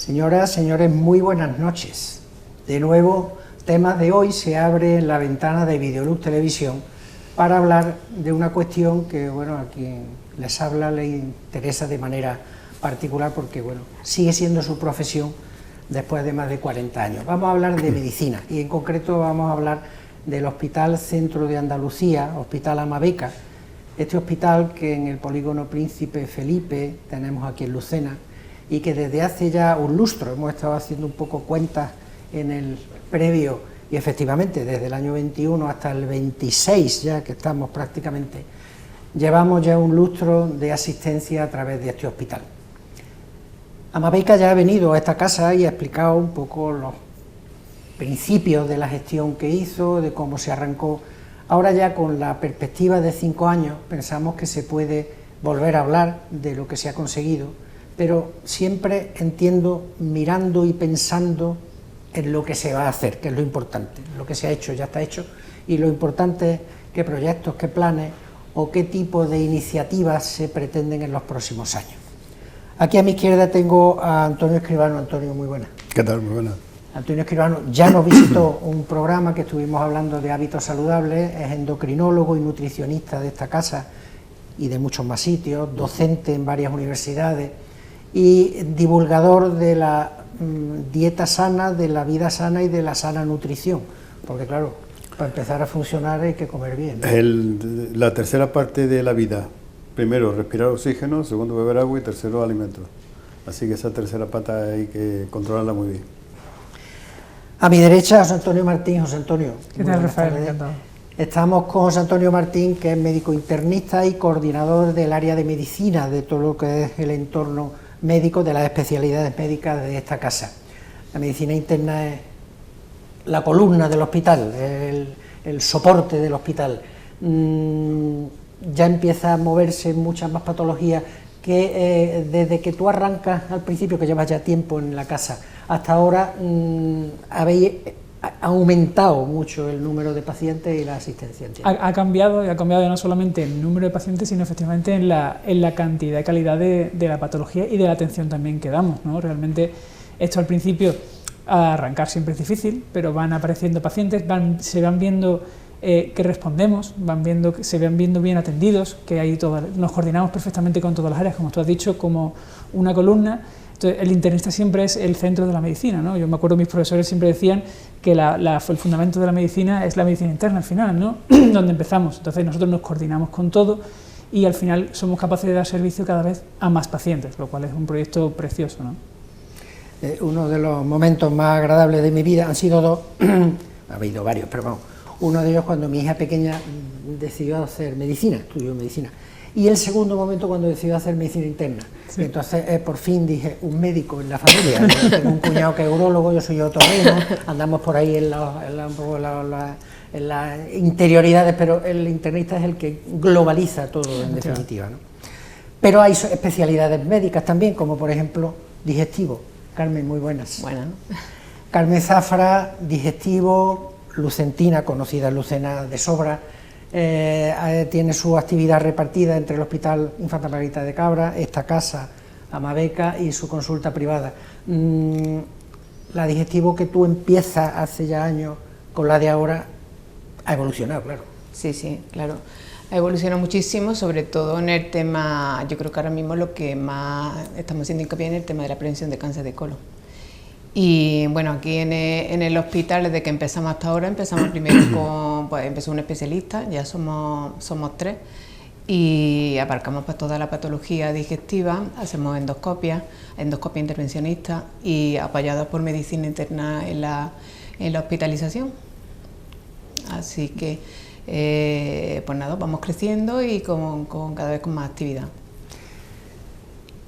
Señoras, señores, muy buenas noches. De nuevo, temas de hoy, se abre la ventana de Videoluz Televisión para hablar de una cuestión que, bueno, a quien les habla le interesa de manera particular porque, bueno, sigue siendo su profesión después de más de 40 años. Vamos a hablar de medicina y en concreto vamos a hablar del Hospital Centro de Andalucía, Hospital Amabeca, este hospital que en el polígono Príncipe Felipe tenemos aquí en Lucena y que desde hace ya un lustro hemos estado haciendo un poco cuentas en el previo y efectivamente desde el año 21 hasta el 26 ya que estamos prácticamente, llevamos ya un lustro de asistencia a través de este hospital. Amabeca ya ha venido a esta casa y ha explicado un poco los principios de la gestión que hizo, de cómo se arrancó. Ahora ya con la perspectiva de 5 años pensamos que se puede volver a hablar de lo que se ha conseguido, pero siempre entiendo mirando y pensando en lo que se va a hacer, que es lo importante. Lo que se ha hecho ya está hecho y lo importante es qué proyectos, qué planes o qué tipo de iniciativas se pretenden en los próximos años. Aquí a mi izquierda tengo a Antonio Escribano. Antonio, muy buenas. ¿Qué tal? Muy buenas. Antonio Escribano ya nos visitó un programa que estuvimos hablando de hábitos saludables, es endocrinólogo y nutricionista de esta casa y de muchos más sitios, docente en varias universidades y divulgador de la dieta sana, de la vida sana y de la sana nutrición, porque claro, para empezar a funcionar hay que comer bien, ¿no? La tercera parte de la vida, primero respirar oxígeno, segundo beber agua y tercero alimentos, así que esa tercera pata hay que controlarla muy bien. A mi derecha, José Antonio Martín. José Antonio. ¿Qué tal, Rafael? Encantado. Estamos con José Antonio Martín, que es médico internista y coordinador del área de medicina, de todo lo que es el entorno médico, de las especialidades médicas de esta casa. La medicina interna es la columna del hospital, el soporte del hospital. Ya empieza a moverse muchas más patologías que desde que tú arrancas al principio, que llevas ya tiempo en la casa, hasta ahora habéis aumentado mucho el número de pacientes y la asistencia. Ha cambiado no solamente el número de pacientes, sino efectivamente en la cantidad y calidad de la patología y de la atención también que damos, ¿no? Realmente esto al principio, a arrancar siempre es difícil, pero van apareciendo pacientes, se van viendo que respondemos, se van viendo bien atendidos, que nos coordinamos perfectamente con todas las áreas, como tú has dicho, como una columna. Entonces, el internista siempre es el centro de la medicina, ¿no? Yo me acuerdo, mis profesores siempre decían que el fundamento de la medicina es la medicina interna al final, ¿no? Donde empezamos. Entonces nosotros nos coordinamos con todo y al final somos capaces de dar servicio cada vez a más pacientes, lo cual es un proyecto precioso, ¿no? Uno de los momentos más agradables de mi vida han sido dos, ha habido varios, pero vamos, uno de ellos cuando mi hija pequeña decidió hacer medicina, estudió medicina. Y el segundo momento cuando decidió hacer medicina interna. Sí. Entonces por fin dije, un médico en la familia. Yo tengo un cuñado que es urólogo, yo soy otorrino, andamos por ahí en las interioridades, pero el internista es el que globaliza todo en definitiva, ¿no? Pero hay especialidades médicas también, como por ejemplo digestivo. Carmen, muy buenas. Buenas. Carmen Zafra, digestivo, lucentina, conocida en Lucena de sobra. Tiene su actividad repartida entre el Hospital Infanta Margarita de Cabra, esta casa, Amabeca y su consulta privada. La digestivo que tú empiezas hace ya años con la de ahora ha evolucionado, claro. Sí, sí, claro. Ha evolucionado muchísimo, sobre todo en el tema, yo creo que ahora mismo lo que más estamos haciendo hincapié en el tema de la prevención de cáncer de colon. Y bueno, aquí en el hospital, desde que empezamos hasta ahora, empezamos primero con, pues empezó un especialista, ya somos 3, y abarcamos pues toda la patología digestiva, hacemos endoscopia intervencionista y apoyados por medicina interna en la hospitalización. Así que, pues nada, vamos creciendo y con cada vez con más actividad.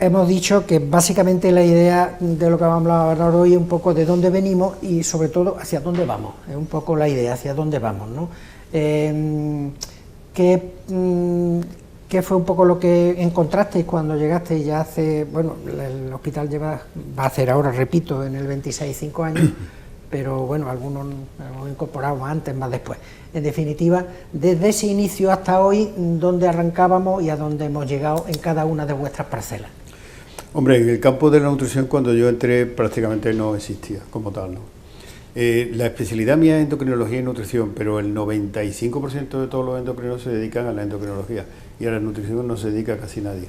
Hemos dicho que básicamente la idea de lo que vamos a hablar hoy es un poco de dónde venimos y sobre todo hacia dónde vamos, es un poco la idea, hacia dónde vamos, ¿no? ¿Qué fue un poco lo que encontrasteis cuando llegasteis ya hace, bueno, el hospital va a hacer ahora, repito, en el 26, 5 años, pero bueno, algunos hemos incorporado más antes, más después. En definitiva, desde ese inicio hasta hoy, ¿dónde arrancábamos y a dónde hemos llegado en cada una de vuestras parcelas? Hombre, en el campo de la nutrición cuando yo entré prácticamente no existía como tal, ¿no? La especialidad mía es endocrinología y nutrición, pero el 95% de todos los endocrinos se dedican a la endocrinología y a la nutrición no se dedica casi nadie.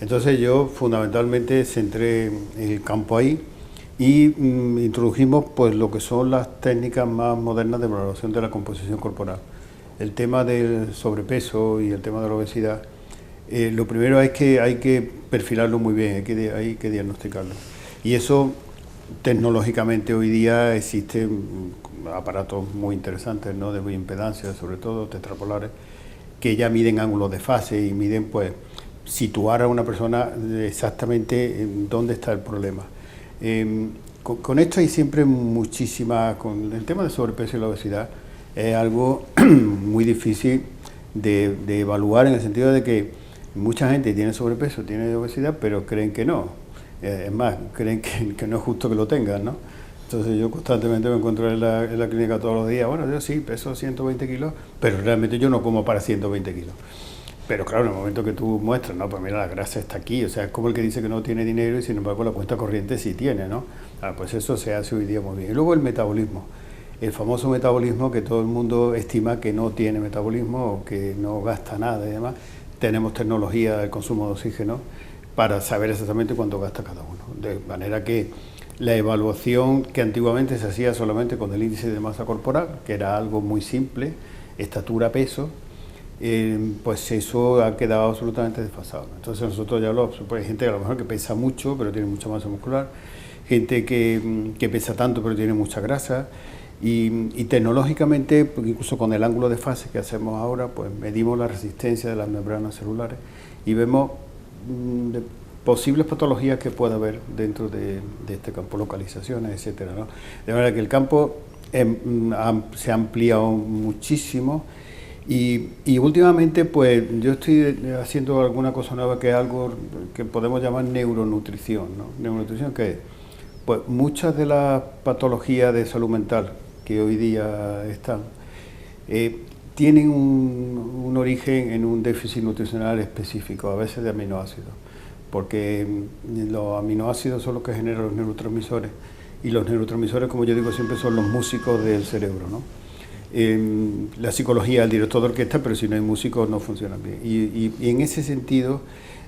Entonces yo fundamentalmente centré el campo ahí y introdujimos pues lo que son las técnicas más modernas de valoración de la composición corporal. El tema del sobrepeso y el tema de la obesidad, lo primero es que hay que perfilarlo muy bien, hay que diagnosticarlo. Y eso tecnológicamente hoy día existen aparatos muy interesantes, ¿no?, de bioimpedancia, sobre todo tetrapolares, que ya miden ángulos de fase y miden, pues, situar a una persona exactamente en dónde está el problema. Con esto hay siempre muchísimas, con el tema del sobrepeso y la obesidad, es algo muy difícil de evaluar, en el sentido de que mucha gente tiene sobrepeso, tiene obesidad, pero creen que no. Es más, creen que no es justo que lo tengan, ¿no? Entonces yo constantemente me encuentro en la clínica todos los días. Bueno, yo sí peso 120 kilos, pero realmente yo no como para 120 kilos. Pero claro, en el momento que tú muestras, no, pues mira, la grasa está aquí, o sea, es como el que dice que no tiene dinero y sin embargo la cuenta corriente sí tiene, ¿no? Pues eso se hace hoy día muy bien. Y luego el metabolismo, el famoso metabolismo que todo el mundo estima que no tiene metabolismo o que no gasta nada y demás. Tenemos tecnología del consumo de oxígeno para saber exactamente cuánto gasta cada uno. De manera que la evaluación que antiguamente se hacía solamente con el índice de masa corporal, que era algo muy simple, estatura, peso, pues eso ha quedado absolutamente desfasado. Entonces nosotros ya pues hay gente a lo mejor que pesa mucho, pero tiene mucha masa muscular, gente que pesa tanto, pero tiene mucha grasa, y tecnológicamente, incluso con el ángulo de fase que hacemos ahora, pues medimos la resistencia de las membranas celulares y vemos de posibles patologías que pueda haber dentro de este campo, localizaciones, etcétera, ¿no? De manera que el campo se ha ampliado muchísimo y últimamente pues yo estoy haciendo alguna cosa nueva que es algo que podemos llamar neuronutrición, ¿no? Neuronutrición, ¿qué es? Pues muchas de las patologías de salud mental que hoy día están tienen un origen en un déficit nutricional específico, a veces de aminoácidos, porque los aminoácidos son los que generan los neurotransmisores, y los neurotransmisores, como yo digo siempre, son los músicos del cerebro, ¿no? La psicología, el director de orquesta, pero si no hay músicos no funcionan bien. Y en ese sentido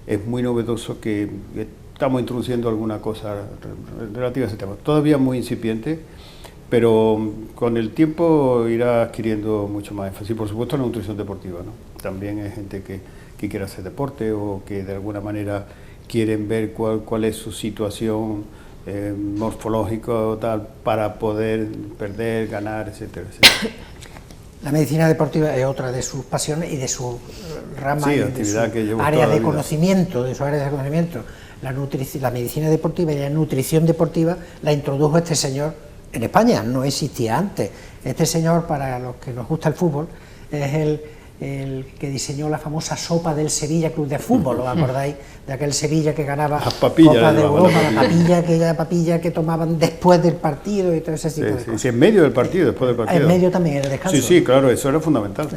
es muy novedoso que estamos introduciendo alguna cosa relativa a ese tema. Todavía muy incipiente, pero con el tiempo irá adquiriendo mucho más énfasis. Por supuesto la nutrición deportiva, ¿no? También hay gente que quiere hacer deporte o que de alguna manera quieren ver cuál es su situación morfológica o tal, para poder perder, ganar, etcétera, etcétera. La medicina deportiva es otra de sus pasiones y de su rama, sí, de su que llevo área de vida. Conocimiento, de su área de conocimiento. La medicina deportiva y la nutrición deportiva la introdujo este señor en España, no existía antes. Este señor, para los que nos gusta el fútbol, es el que diseñó la famosa sopa del Sevilla Club de Fútbol, ¿os acordáis? De aquel Sevilla que ganaba Copa de Europa, aquella papilla que tomaban después del partido y todo ese tipo de cosas. Sí, en medio del partido, después del partido. En medio también, el descanso. Sí, claro, eso era fundamental. Sí.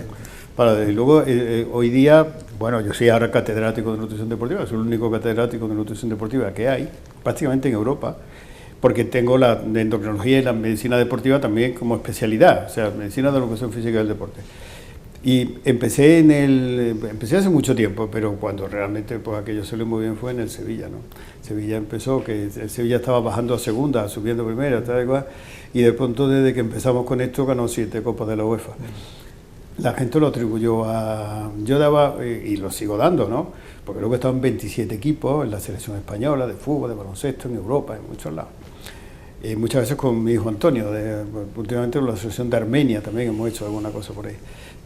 Y luego, hoy día, bueno, yo soy ahora catedrático de nutrición deportiva, soy el único catedrático de nutrición deportiva que hay, prácticamente en Europa, porque tengo la de endocrinología y la medicina deportiva también como especialidad, o sea, medicina de la educación física y del deporte. Y empecé hace mucho tiempo, pero cuando realmente pues aquello salió muy bien fue en el Sevilla, ¿no? Sevilla empezó, que el Sevilla estaba bajando a segunda, subiendo a primera, tal igual, y de pronto desde que empezamos con esto ganó 7 copas de la UEFA. La gente lo atribuyó a... Yo daba, y lo sigo dando, ¿no? Porque luego estaban 27 equipos en la selección española, de fútbol, de baloncesto, en Europa, en muchos lados. Muchas veces con mi hijo Antonio, últimamente con la selección de Armenia también hemos hecho alguna cosa por ahí.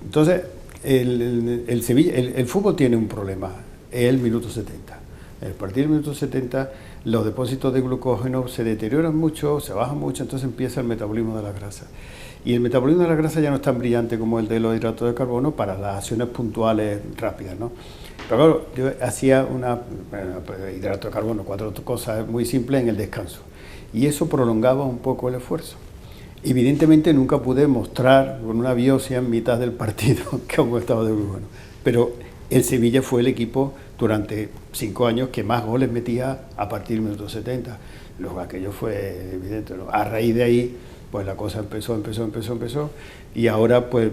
Entonces, el fútbol tiene un problema, es el minuto 70. A partir del minuto 70, los depósitos de glucógeno se deterioran mucho, se bajan mucho, entonces empieza el metabolismo de la grasa. Y el metabolismo de la grasa ya no es tan brillante como el de los hidratos de carbono para las acciones puntuales rápidas, ¿no? Pero claro, yo hacía hidrato de carbono, 4 cosas muy simples en el descanso. Y eso prolongaba un poco el esfuerzo. Evidentemente nunca pude mostrar con una biopsia en mitad del partido que aún estaba de glucógeno, pero El Sevilla fue el equipo durante 5 años que más goles metía a partir del minuto 70. Luego aquello fue evidente, ¿no? A raíz de ahí, pues la cosa empezó, y ahora pues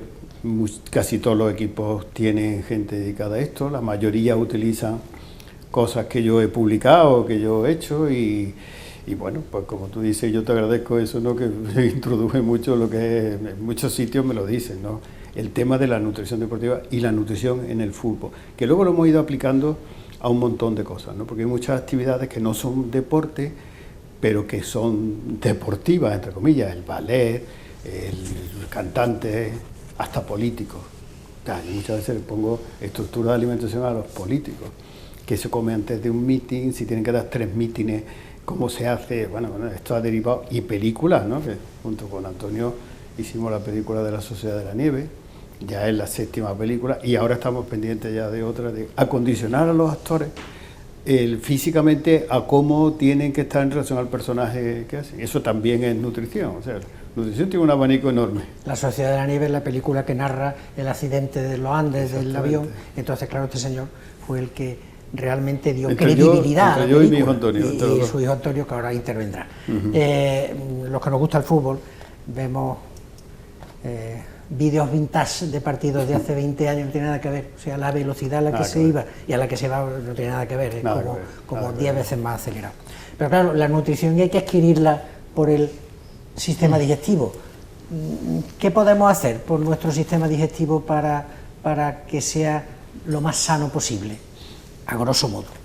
casi todos los equipos tienen gente dedicada a esto, la mayoría utilizan cosas que yo he publicado, que yo he hecho, y bueno, pues como tú dices, yo te agradezco eso, ¿no? Que introduje mucho lo que es, en muchos sitios me lo dicen, ¿no? El tema de la nutrición deportiva y la nutrición en el fútbol, que luego lo hemos ido aplicando a un montón de cosas, ¿no? Porque hay muchas actividades que no son deporte, pero que son deportivas, entre comillas, el ballet, el cantante, hasta políticos. Claro, muchas veces le pongo estructura de alimentación a los políticos, que se come antes de un meeting, si tienen que dar 3 mítines, cómo se hace, bueno, esto ha derivado, y películas, ¿no? Que junto con Antonio hicimos la película de la Sociedad de la Nieve, ya es la 7ª película, y ahora estamos pendientes ya de otra, de acondicionar a los actores físicamente a cómo tienen que estar en relación al personaje que hacen. Eso también es nutrición, o sea, nutrición tiene un abanico enorme. La Sociedad de la Nieve es la película que narra el accidente de los Andes, del avión, entonces claro, este señor fue el que realmente dio credibilidad a la película, y mi hijo Antonio, y su hijo Antonio, que ahora intervendrá. Los que nos gusta el fútbol, vemos vídeos vintage de partidos de hace 20 años, no tiene nada que ver, o sea, la velocidad a la que se iba y a la que se va no tiene nada que ver, es como 10 veces más acelerado. Pero claro, la nutrición hay que adquirirla por el sistema digestivo. ¿Qué podemos hacer por nuestro sistema digestivo para que sea lo más sano posible, a grosso modo?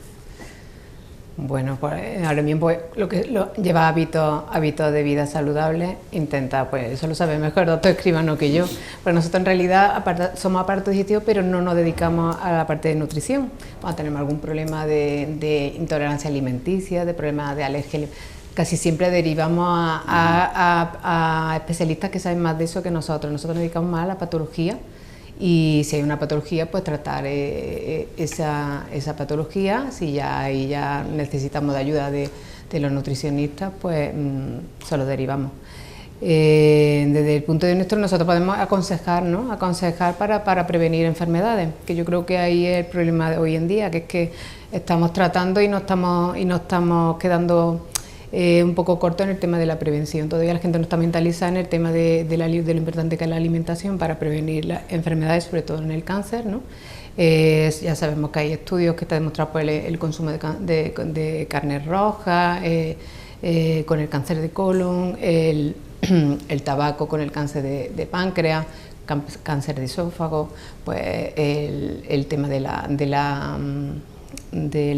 Bueno, pues ahora mismo pues, lo que lleva hábitos de vida saludables, intenta, pues eso lo sabe mejor el doctor Escribano que yo, pues nosotros en realidad somos aparato digestivo, pero no nos dedicamos a la parte de nutrición. Cuando tenemos algún problema de intolerancia alimenticia, de problemas de alergia, casi siempre derivamos a especialistas que saben más de eso que nosotros. Nosotros nos dedicamos más a la patología. Y si hay una patología, pues tratar esa patología. Si ya necesitamos de ayuda de los nutricionistas, pues se lo derivamos. Desde el punto de vista nuestro, nosotros podemos aconsejar, ¿no? Aconsejar para prevenir enfermedades, que yo creo que ahí es el problema de hoy en día, que es que estamos tratando y no estamos quedando un poco corto en el tema de la prevención. Todavía la gente no está mentalizada en el tema de lo importante que es la alimentación para prevenir las enfermedades, sobre todo en el cáncer, ¿no? Ya sabemos que hay estudios que están demostrados por el consumo de carne roja, con el cáncer de colon, el tabaco con el cáncer de páncreas, cáncer de esófago, pues el tema del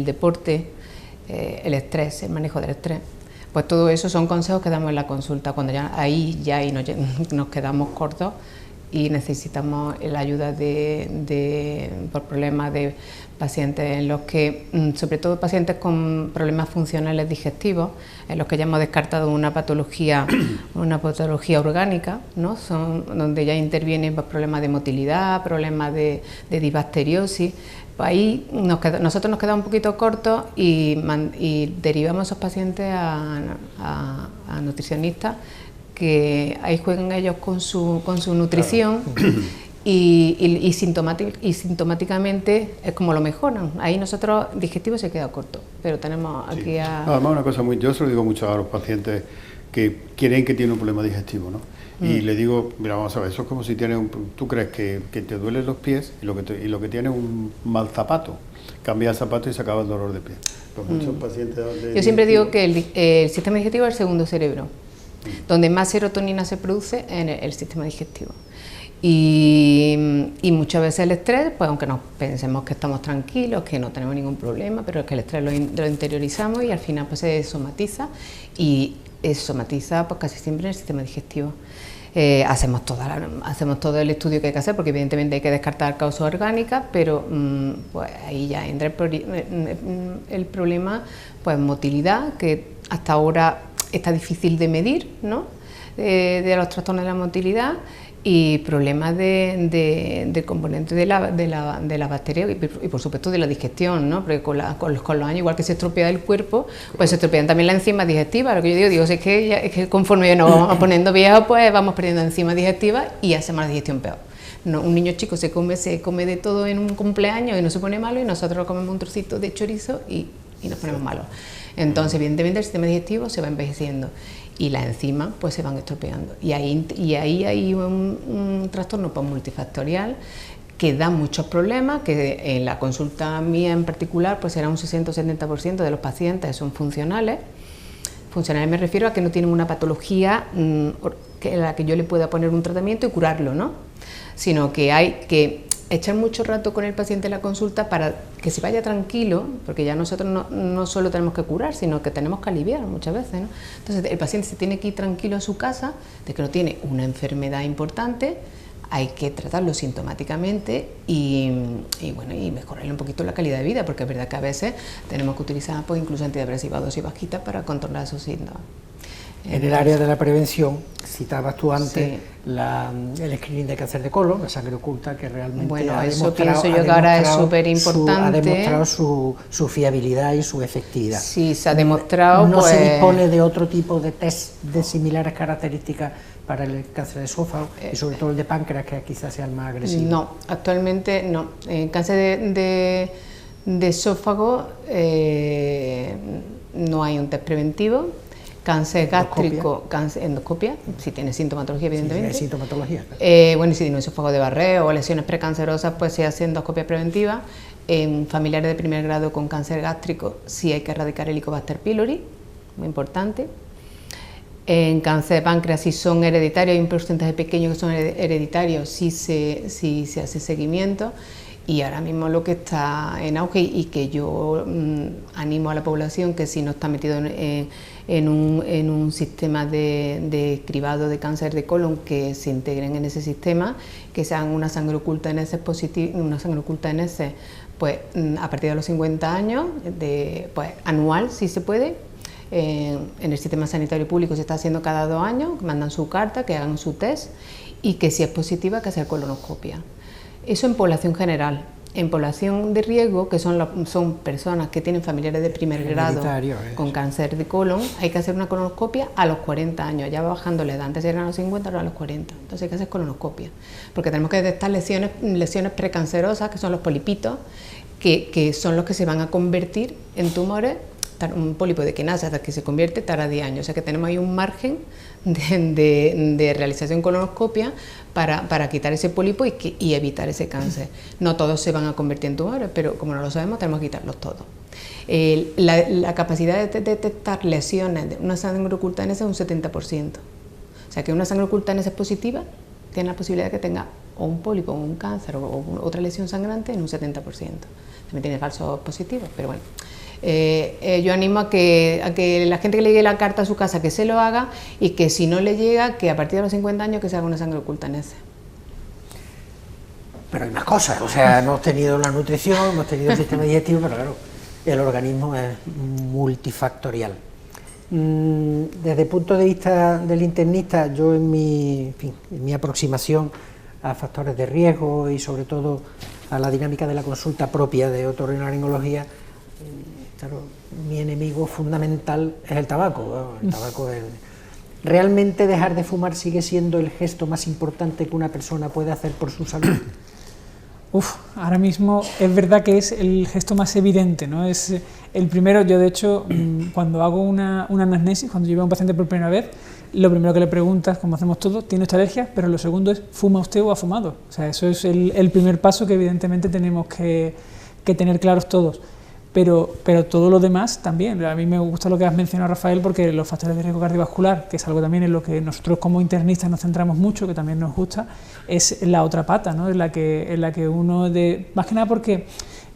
deporte, el estrés, el manejo del estrés. Pues todo eso son consejos que damos en la consulta, cuando ya nos quedamos cortos y necesitamos la ayuda por problemas de pacientes en los que, sobre todo pacientes con problemas funcionales digestivos, en los que ya hemos descartado una patología orgánica, ¿no? Donde ya intervienen problemas de motilidad, problemas de disbacteriosis. Pues ahí nosotros nos quedamos un poquito cortos y derivamos a esos pacientes a nutricionistas, que ahí juegan ellos con su nutrición. Claro. Y sintomáticamente es como lo mejoran. Ahí nosotros, digestivo se queda corto, pero tenemos aquí además una cosa yo se lo digo mucho a los pacientes que creen que tienen un problema digestivo, ¿no? Y le digo, mira, vamos a ver, eso es como si tú crees que te duelen los pies y lo que tienes es un mal zapato. Cambia el zapato y se acaba el dolor de pie. Pues muchos pacientes... Yo siempre digo que el sistema digestivo es el segundo cerebro, donde más serotonina se produce en el sistema digestivo. Y muchas veces el estrés, pues aunque nos pensemos que estamos tranquilos, que no tenemos ningún problema, pero es que el estrés lo interiorizamos y al final pues se somatiza, y somatiza pues casi siempre en el sistema digestivo. Hacemos todo el estudio que hay que hacer, porque evidentemente hay que descartar causas orgánicas, pero pues ahí ya entra el problema, pues motilidad, que hasta ahora está difícil de medir, ¿no? De los trastornos de la motilidad, y problemas de componentes de la bacteria y por supuesto de la digestión, ¿no? Porque con los años, igual que se estropea el cuerpo, pues se estropean también las enzimas digestivas. Lo que yo digo es que conforme nos vamos poniendo viejos, pues vamos perdiendo enzimas digestivas y hacemos la digestión peor. No, un niño chico se come de todo en un cumpleaños y no se pone malo, y nosotros comemos un trocito de chorizo y nos ponemos malos. Entonces, evidentemente, el sistema digestivo se va envejeciendo y las enzimas pues se van estropeando. Y ahí hay un trastorno pues, multifactorial que da muchos problemas, que en la consulta mía en particular pues será un 60 o 70% de los pacientes son funcionales. Funcionales me refiero a que no tienen una patología en la que yo le pueda poner un tratamiento y curarlo, ¿no? Sino que hay que echar mucho rato con el paciente en la consulta para que se vaya tranquilo, porque ya nosotros no solo tenemos que curar, sino que tenemos que aliviar muchas veces, ¿no? Entonces el paciente se tiene que ir tranquilo a su casa, de que no tiene una enfermedad importante, hay que tratarlo sintomáticamente y mejorarle un poquito la calidad de vida, porque es verdad que a veces tenemos que utilizar pues, incluso antidepresivos a dosis bajitas para controlar esos síntomas. En el área de la prevención, citabas tú antes sí. El screening de cáncer de colon, la sangre oculta, que realmente eso pienso yo que ahora es súper importante. Ha demostrado su fiabilidad y su efectividad. Sí, se ha demostrado. No se dispone de otro tipo de test de similares características para el cáncer de esófago y sobre todo el de páncreas, que quizás sea el más agresivo. No, actualmente no. En cáncer de esófago no hay un test preventivo. Cáncer gástrico, endoscopia, si tiene sintomatología, evidentemente. Sí, sintomatología. Bueno, y si tiene un esófago de Barré o lesiones precancerosas, pues se hace endoscopia preventiva. En familiares de primer grado con cáncer gástrico, sí hay que erradicar el Helicobacter pylori, muy importante. En cáncer de páncreas, si son hereditarios, hay un porcentaje pequeño que son hereditarios, sí se hace seguimiento. Y ahora mismo lo que está en auge y que yo animo a la población, que si no está metido en un sistema de cribado de cáncer de colon, que se integren en ese sistema, que se hagan una sangre oculta en ese pues a partir de los 50 años, pues anual si se puede. En el sistema sanitario público se está haciendo cada 2 años, que mandan su carta, que hagan su test y que si es positiva que hacer colonoscopia. Eso en población general. En población de riesgo, que son personas que tienen familiares de primer grado con cáncer de colon, hay que hacer una colonoscopia a los 40 años, ya va bajando la edad, antes eran a los 50, ahora a los 40, entonces hay que hacer colonoscopia, porque tenemos que detectar lesiones precancerosas, que son los polipitos, que son los que se van a convertir en tumores. Un pólipo de que nace hasta que se convierte tarda 10 años, o sea que tenemos ahí un margen de realización colonoscopia para quitar ese pólipo y evitar ese cáncer. No todos se van a convertir en tumores, pero como no lo sabemos tenemos que quitarlos todos. La capacidad de detectar lesiones de una sangre oculta en ese es un 70%, o sea que una sangre oculta en ese es positiva, tiene la posibilidad de que tenga o un pólipo o un cáncer o otra lesión sangrante en un 70%. También tiene falsos positivos, pero bueno. Yo animo a que la gente que le llegue la carta a su casa que se lo haga, y que si no le llega, que a partir de los 50 años que se haga una sangre oculta en ese. Pero hay más cosas, o sea, hemos tenido la nutrición, hemos tenido el sistema digestivo, pero claro, el organismo es multifactorial. Desde el punto de vista del internista, yo en mi aproximación a factores de riesgo y sobre todo a la dinámica de la consulta propia de otorrinolaringología, claro, mi enemigo fundamental es el tabaco. El tabaco ¿Realmente dejar de fumar sigue siendo el gesto más importante que una persona puede hacer por su salud? Ahora mismo es verdad que es el gesto más evidente, ¿no? Es el primero. Yo de hecho, cuando hago una anamnesis, cuando llevo a un paciente por primera vez, lo primero que le preguntas, como hacemos todos, ¿tiene usted alergia? Pero lo segundo es, ¿fuma usted o ha fumado? O sea, eso es el primer paso que evidentemente tenemos que tener claros todos. Pero todo lo demás también. A mí me gusta lo que has mencionado, Rafael, porque los factores de riesgo cardiovascular, que es algo también en lo que nosotros como internistas nos centramos mucho, que también nos gusta, es la otra pata, ¿no? en la que uno, más que nada porque,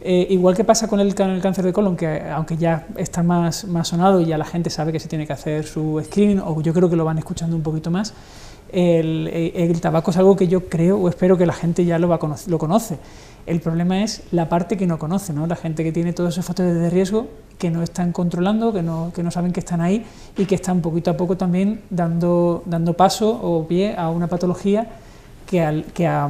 igual que pasa con el cáncer de colon, que aunque ya está más sonado y ya la gente sabe que se tiene que hacer su screening, o yo creo que lo van escuchando un poquito más, el tabaco es algo que yo creo o espero que la gente ya lo conoce. El problema es la parte que no conoce, ¿no? La gente que tiene todos esos factores de riesgo que no están controlando, que no saben que están ahí y que están poquito a poco también dando paso o pie a una patología que a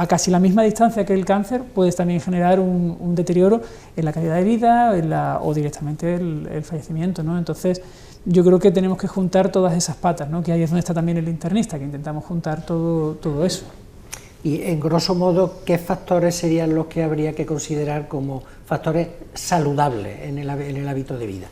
casi la misma distancia que el cáncer puede también generar un deterioro en la calidad de vida o directamente el fallecimiento, ¿no? Entonces yo creo que tenemos que juntar todas esas patas, ¿no? Que ahí es donde está también el internista, que intentamos juntar todo eso. Y en grosso modo, ¿qué factores serían los que habría que considerar como factores saludables en el hábito de vida?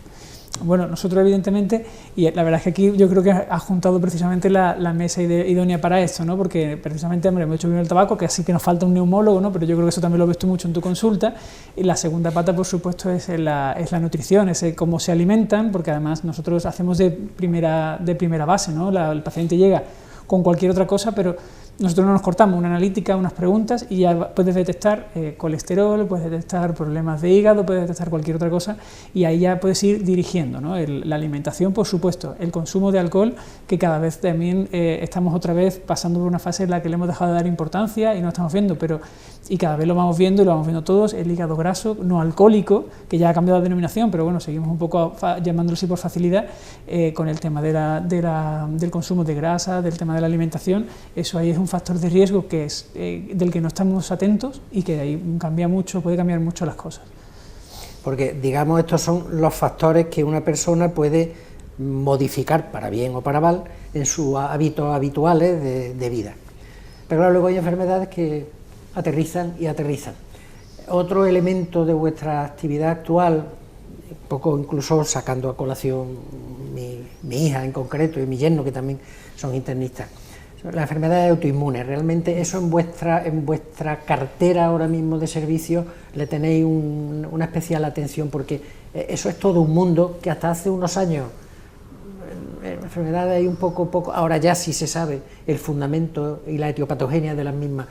Bueno, nosotros evidentemente, y la verdad es que aquí yo creo que ha juntado precisamente la mesa idónea para esto, ¿no? Porque precisamente, hombre, hemos hecho bien el tabaco, que así que nos falta un neumólogo, ¿no? Pero yo creo que eso también lo ves tú mucho en tu consulta. Y la segunda pata, por supuesto, es la nutrición, es cómo se alimentan, porque además nosotros hacemos de primera base, ¿no? El paciente llega con cualquier otra cosa, pero nosotros no nos cortamos, una analítica, unas preguntas y ya puedes detectar colesterol, puedes detectar problemas de hígado, puedes detectar cualquier otra cosa y ahí ya puedes ir dirigiendo, ¿no? La alimentación, por supuesto, el consumo de alcohol, que cada vez también estamos otra vez pasando por una fase en la que le hemos dejado de dar importancia y no estamos viendo, y cada vez lo vamos viendo y lo vamos viendo todos, el hígado graso no alcohólico, que ya ha cambiado de denominación, pero bueno, seguimos un poco llamándolo así por facilidad, con el tema del consumo de grasa, del tema de la alimentación. Eso ahí es un factor de riesgo que es del que no estamos atentos y que ahí puede cambiar mucho las cosas. Porque, digamos, estos son los factores que una persona puede modificar para bien o para mal en sus hábitos habituales de vida. Pero claro, luego hay enfermedades que aterrizan y aterrizan. Otro elemento de vuestra actividad actual, un poco incluso sacando a colación mi hija en concreto y mi yerno, que también son internistas, las enfermedades autoinmunes. Realmente eso en vuestra cartera ahora mismo de servicios le tenéis una especial atención, porque eso es todo un mundo que hasta hace unos años enfermedades hay un poco, ahora ya sí se sabe el fundamento y la etiopatogenia de las mismas.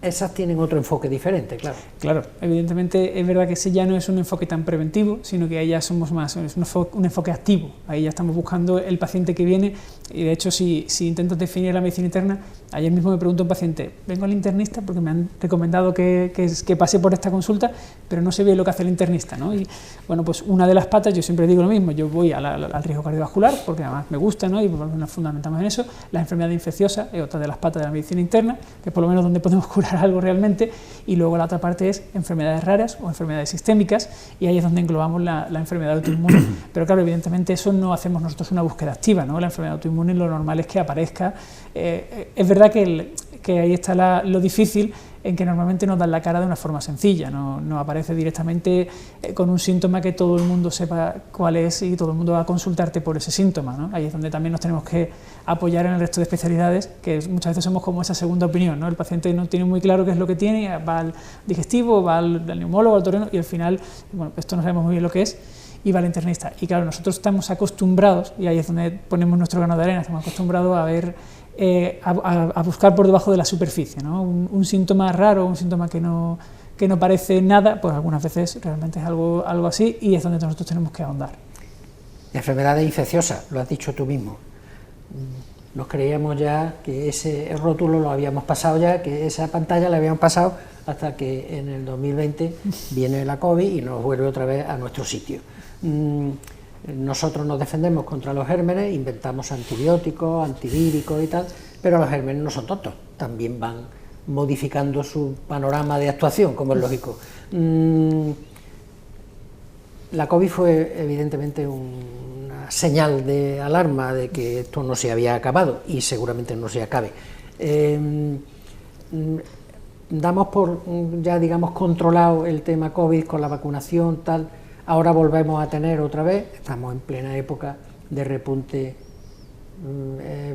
Esas tienen otro enfoque diferente, claro. Claro, evidentemente es verdad que ese ya no es un enfoque tan preventivo, sino que ahí ya somos más, es un enfoque activo, ahí ya estamos buscando el paciente que viene, y de hecho si intento definir la medicina interna, ayer mismo me preguntó un paciente, vengo al internista porque me han recomendado que pase por esta consulta, pero no sé bien lo que hace el internista, ¿no? Y bueno, pues una de las patas, yo siempre digo lo mismo, yo voy al riesgo cardiovascular, porque además me gusta, ¿no? Y nos fundamentamos en eso, la enfermedad infecciosa es otra de las patas de la medicina interna, que es por lo menos donde podemos curar algo realmente, y luego la otra parte es enfermedades raras o enfermedades sistémicas, y ahí es donde englobamos la enfermedad autoinmune. Pero claro, evidentemente eso no hacemos nosotros una búsqueda activa, ¿no? La enfermedad autoinmune lo normal es que aparezca. Es verdad que ahí está lo difícil, en que normalmente nos dan la cara de una forma sencilla, no aparece directamente con un síntoma que todo el mundo sepa cuál es y todo el mundo va a consultarte por ese síntoma, ¿no? Ahí es donde también nos tenemos que apoyar en el resto de especialidades, que muchas veces somos como esa segunda opinión, ¿no? El paciente no tiene muy claro qué es lo que tiene, va al digestivo, va al neumólogo, al otorrino, y al final, bueno, esto no sabemos muy bien lo que es, y va al internista. Y claro, nosotros estamos acostumbrados, y ahí es donde ponemos nuestro grano de arena, estamos acostumbrados a ver a buscar por debajo de la superficie, ¿no? Un síntoma raro, un síntoma que no parece nada, pues algunas veces realmente es algo así, y es donde nosotros tenemos que ahondar. Enfermedades infecciosas, lo has dicho tú mismo. Nos creíamos ya que ese rótulo lo habíamos pasado ya, que esa pantalla la habíamos pasado, hasta que en el 2020 viene la COVID y nos vuelve otra vez a nuestro sitio. Nosotros nos defendemos contra los gérmenes, inventamos antibióticos, antivíricos y tal, pero los gérmenes no son tontos, también van modificando su panorama de actuación, como es lógico. La COVID fue evidentemente una señal de alarma de que esto no se había acabado y seguramente no se acabe. Damos por ya, digamos, controlado el tema COVID con la vacunación, tal. Ahora volvemos a tener otra vez, estamos en plena época de repunte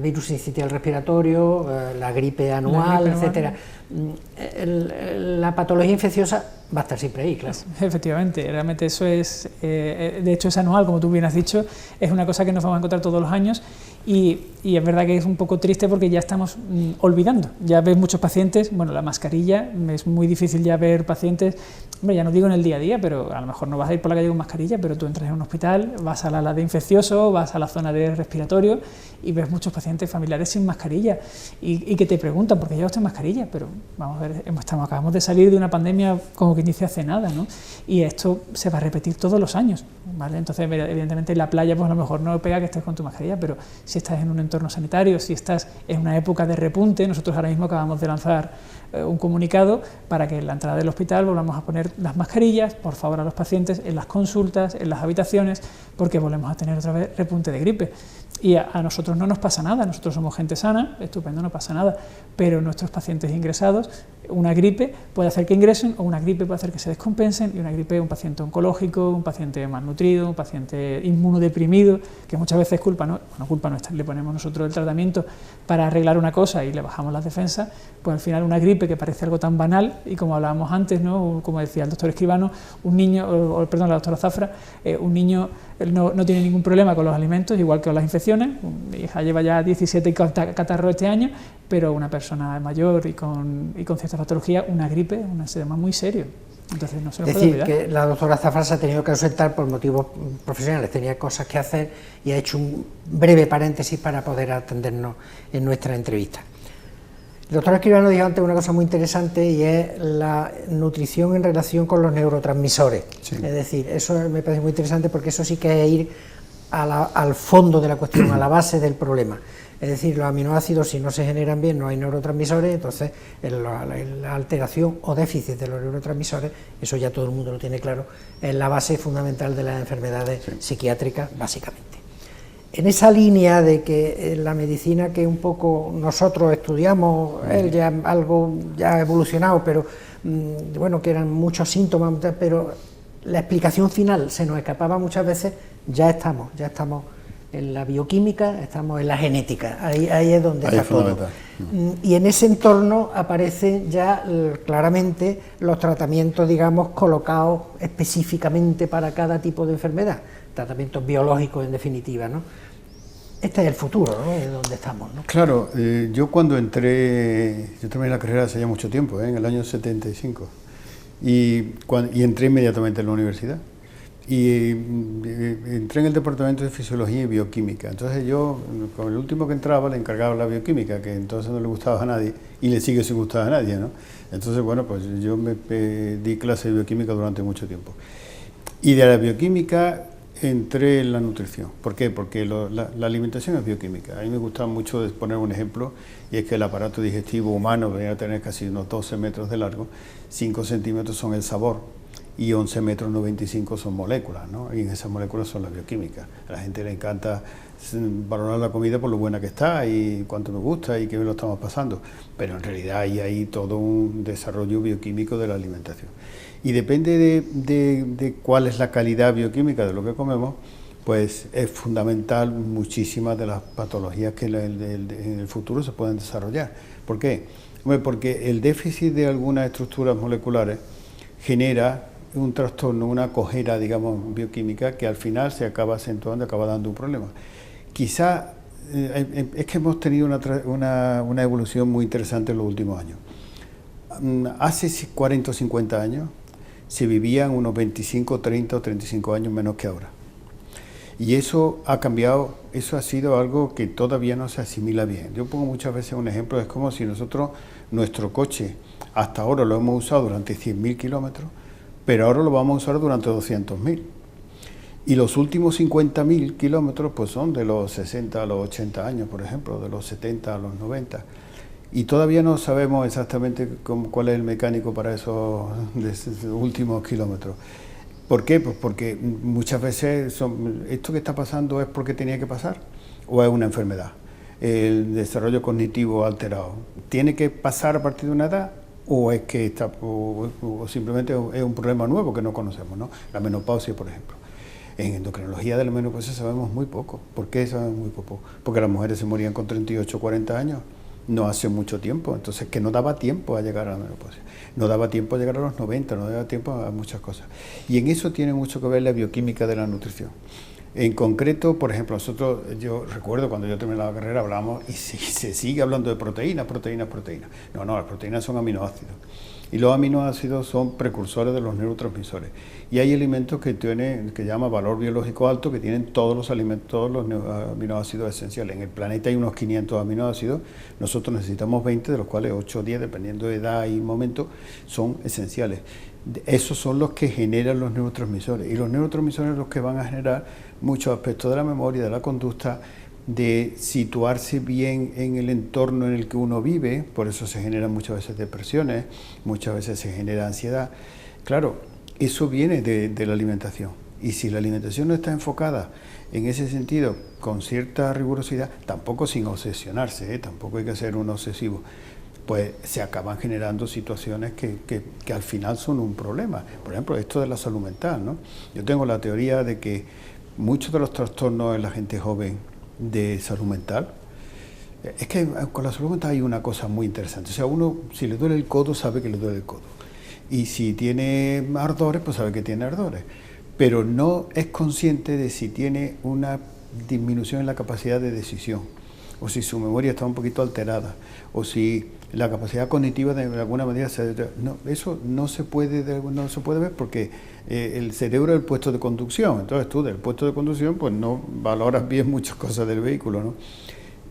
virus sincitial respiratorio, la gripe anual, etcétera. La patología infecciosa va a estar siempre ahí, claro. Efectivamente, realmente eso es, de hecho es anual, como tú bien has dicho, es una cosa que nos vamos a encontrar todos los años, y es verdad que es un poco triste porque ya estamos olvidando, ya ves muchos pacientes, bueno, la mascarilla, es muy difícil ya ver pacientes, hombre, ya no digo en el día a día, pero a lo mejor no vas a ir por la calle con mascarilla, pero tú entras en un hospital, vas a la ala de infeccioso, vas a la zona de respiratorio y ves muchos pacientes familiares sin mascarilla y que te preguntan ¿por qué lleva usted mascarilla? Pero vamos a ver, acabamos de salir de una pandemia como que inicia hace nada, ¿no? Y esto se va a repetir todos los años, ¿vale? Entonces, evidentemente en la playa pues a lo mejor no pega que estés con tu mascarilla, pero si estás en un entorno sanitario, si estás en una época de repunte, nosotros ahora mismo acabamos de lanzar un comunicado para que en la entrada del hospital volvamos a poner las mascarillas, por favor, a los pacientes, en las consultas, en las habitaciones, porque volvemos a tener otra vez repunte de gripe. Y a nosotros no nos pasa nada, nosotros somos gente sana, estupendo, no pasa nada, pero nuestros pacientes ingresados, una gripe puede hacer que ingresen o una gripe puede hacer que se descompensen, y una gripe un paciente oncológico, un paciente malnutrido, un paciente inmunodeprimido, que muchas veces culpa nuestra, le ponemos nosotros el tratamiento para arreglar una cosa y le bajamos las defensas, pues al final una gripe que parece algo tan banal, y como hablábamos antes, ¿no? Como decía el doctor Escribano, un niño, perdón, la doctora Zafra, un niño no tiene ningún problema con los alimentos, igual que con las infecciones. Mi hija lleva ya 17 catarros este año, pero una persona mayor y con cierta patología, una gripe, un tema muy serio. Entonces no se lo puede olvidar. Es decir, que la doctora Zafra se ha tenido que ausentar por motivos profesionales, tenía cosas que hacer y ha hecho un breve paréntesis para poder atendernos en nuestra entrevista. El doctor Escribano dijo antes una cosa muy interesante, y es la nutrición en relación con los neurotransmisores. Sí. Es decir, eso me parece muy interesante, porque eso sí que es ir al fondo de la cuestión, a la base del problema. Es decir, los aminoácidos, si no se generan bien, no hay neurotransmisores, entonces la alteración o déficit de los neurotransmisores, eso ya todo el mundo lo tiene claro, es la base fundamental de las enfermedades psiquiátricas, básicamente. En esa línea de que la medicina que un poco nosotros estudiamos, ya algo ya evolucionado, pero bueno, que eran muchos síntomas, pero la explicación final se nos escapaba muchas veces, ya estamos en la bioquímica, estamos en la genética, ahí es donde está todo. Y en ese entorno aparecen ya claramente los tratamientos, digamos, colocados específicamente para cada tipo de enfermedad, tratamientos biológicos en definitiva, ¿no? Este es el futuro, ¿no? De donde estamos, ¿no? Claro, yo cuando yo terminé la carrera hace ya mucho tiempo, en el año 75, y entré inmediatamente en la universidad. Y entré en el departamento de fisiología y bioquímica. Entonces yo, con el último que entraba, le encargaba la bioquímica, que entonces no le gustaba a nadie y le sigue sin gustar a nadie, ¿no? Entonces, bueno, pues yo me di clase de bioquímica durante mucho tiempo. Y de la bioquímica entré en la nutrición. ¿Por qué? Porque la alimentación es bioquímica. A mí me gusta mucho poner un ejemplo, y es que el aparato digestivo humano debería tener casi unos 12 metros de largo, 5 centímetros son el sabor, y 11 metros 95 son moléculas, ¿no? Y en esas moléculas son las bioquímicas. A la gente le encanta valorar la comida por lo buena que está y cuánto me gusta y qué bien lo estamos pasando, pero en realidad hay ahí todo un desarrollo bioquímico de la alimentación. Y depende de cuál es la calidad bioquímica de lo que comemos, pues es fundamental muchísimas de las patologías que en el futuro se pueden desarrollar. ¿Por qué? Bueno, porque el déficit de algunas estructuras moleculares genera un trastorno, una cojera, digamos, bioquímica, que al final se acaba acentuando, acaba dando un problema. Quizá es que hemos tenido una evolución muy interesante en los últimos años. Hace 40 o 50 años se vivían unos 25, 30 o 35 años menos que ahora. Y eso ha cambiado, eso ha sido algo que todavía no se asimila bien. Yo pongo muchas veces un ejemplo, es como si nuestro coche, hasta ahora lo hemos usado durante 100.000 kilómetros, pero ahora lo vamos a usar durante 200.000. Y los últimos 50.000 kilómetros pues son de los 60 a los 80 años, por ejemplo, de los 70 a los 90. Y todavía no sabemos exactamente cuál es el mecánico para esos últimos kilómetros. ¿Por qué? Pues porque muchas veces esto que está pasando es porque tenía que pasar o es una enfermedad. El desarrollo cognitivo alterado, ¿tiene que pasar a partir de una edad? O es que o simplemente es un problema nuevo que no conocemos, ¿no? La menopausia, por ejemplo. En endocrinología de la menopausia sabemos muy poco. ¿Por qué sabemos muy poco? Porque las mujeres se morían con 38 o 40 años, no hace mucho tiempo, entonces que no daba tiempo a llegar a la menopausia, no daba tiempo a llegar a los 90, no daba tiempo a muchas cosas. Y en eso tiene mucho que ver la bioquímica de la nutrición. En concreto, por ejemplo, yo recuerdo cuando yo terminé la carrera hablábamos, y se sigue hablando de proteínas. No, las proteínas son aminoácidos. Y los aminoácidos son precursores de los neurotransmisores. Y hay alimentos que llama valor biológico alto, que tienen todos los aminoácidos esenciales. En el planeta hay unos 500 aminoácidos, nosotros necesitamos 20, de los cuales 8 o 10, dependiendo de edad y momento, son esenciales. Esos son los que generan los neurotransmisores. Y los neurotransmisores son los que van a generar muchos aspectos de la memoria, de la conducta, de situarse bien en el entorno en el que uno vive. Por eso se generan muchas veces depresiones, muchas veces se genera ansiedad. Claro, eso viene de la alimentación. Y si la alimentación no está enfocada en ese sentido, con cierta rigurosidad, tampoco sin obsesionarse, tampoco hay que ser un obsesivo, pues se acaban generando situaciones que al final son un problema. Por ejemplo, esto de la salud mental, ¿no? Yo tengo la teoría de que muchos de los trastornos en la gente joven de salud mental, es que con la salud mental hay una cosa muy interesante. O sea, uno, si le duele el codo, sabe que le duele el codo. Y si tiene ardores, pues sabe que tiene ardores. Pero no es consciente de si tiene una disminución en la capacidad de decisión, o si su memoria está un poquito alterada, o si la capacidad cognitiva de alguna manera no, eso no se puede ver porque el cerebro es el puesto de conducción. Entonces tú del puesto de conducción pues no valoras bien muchas cosas del vehículo, ¿no?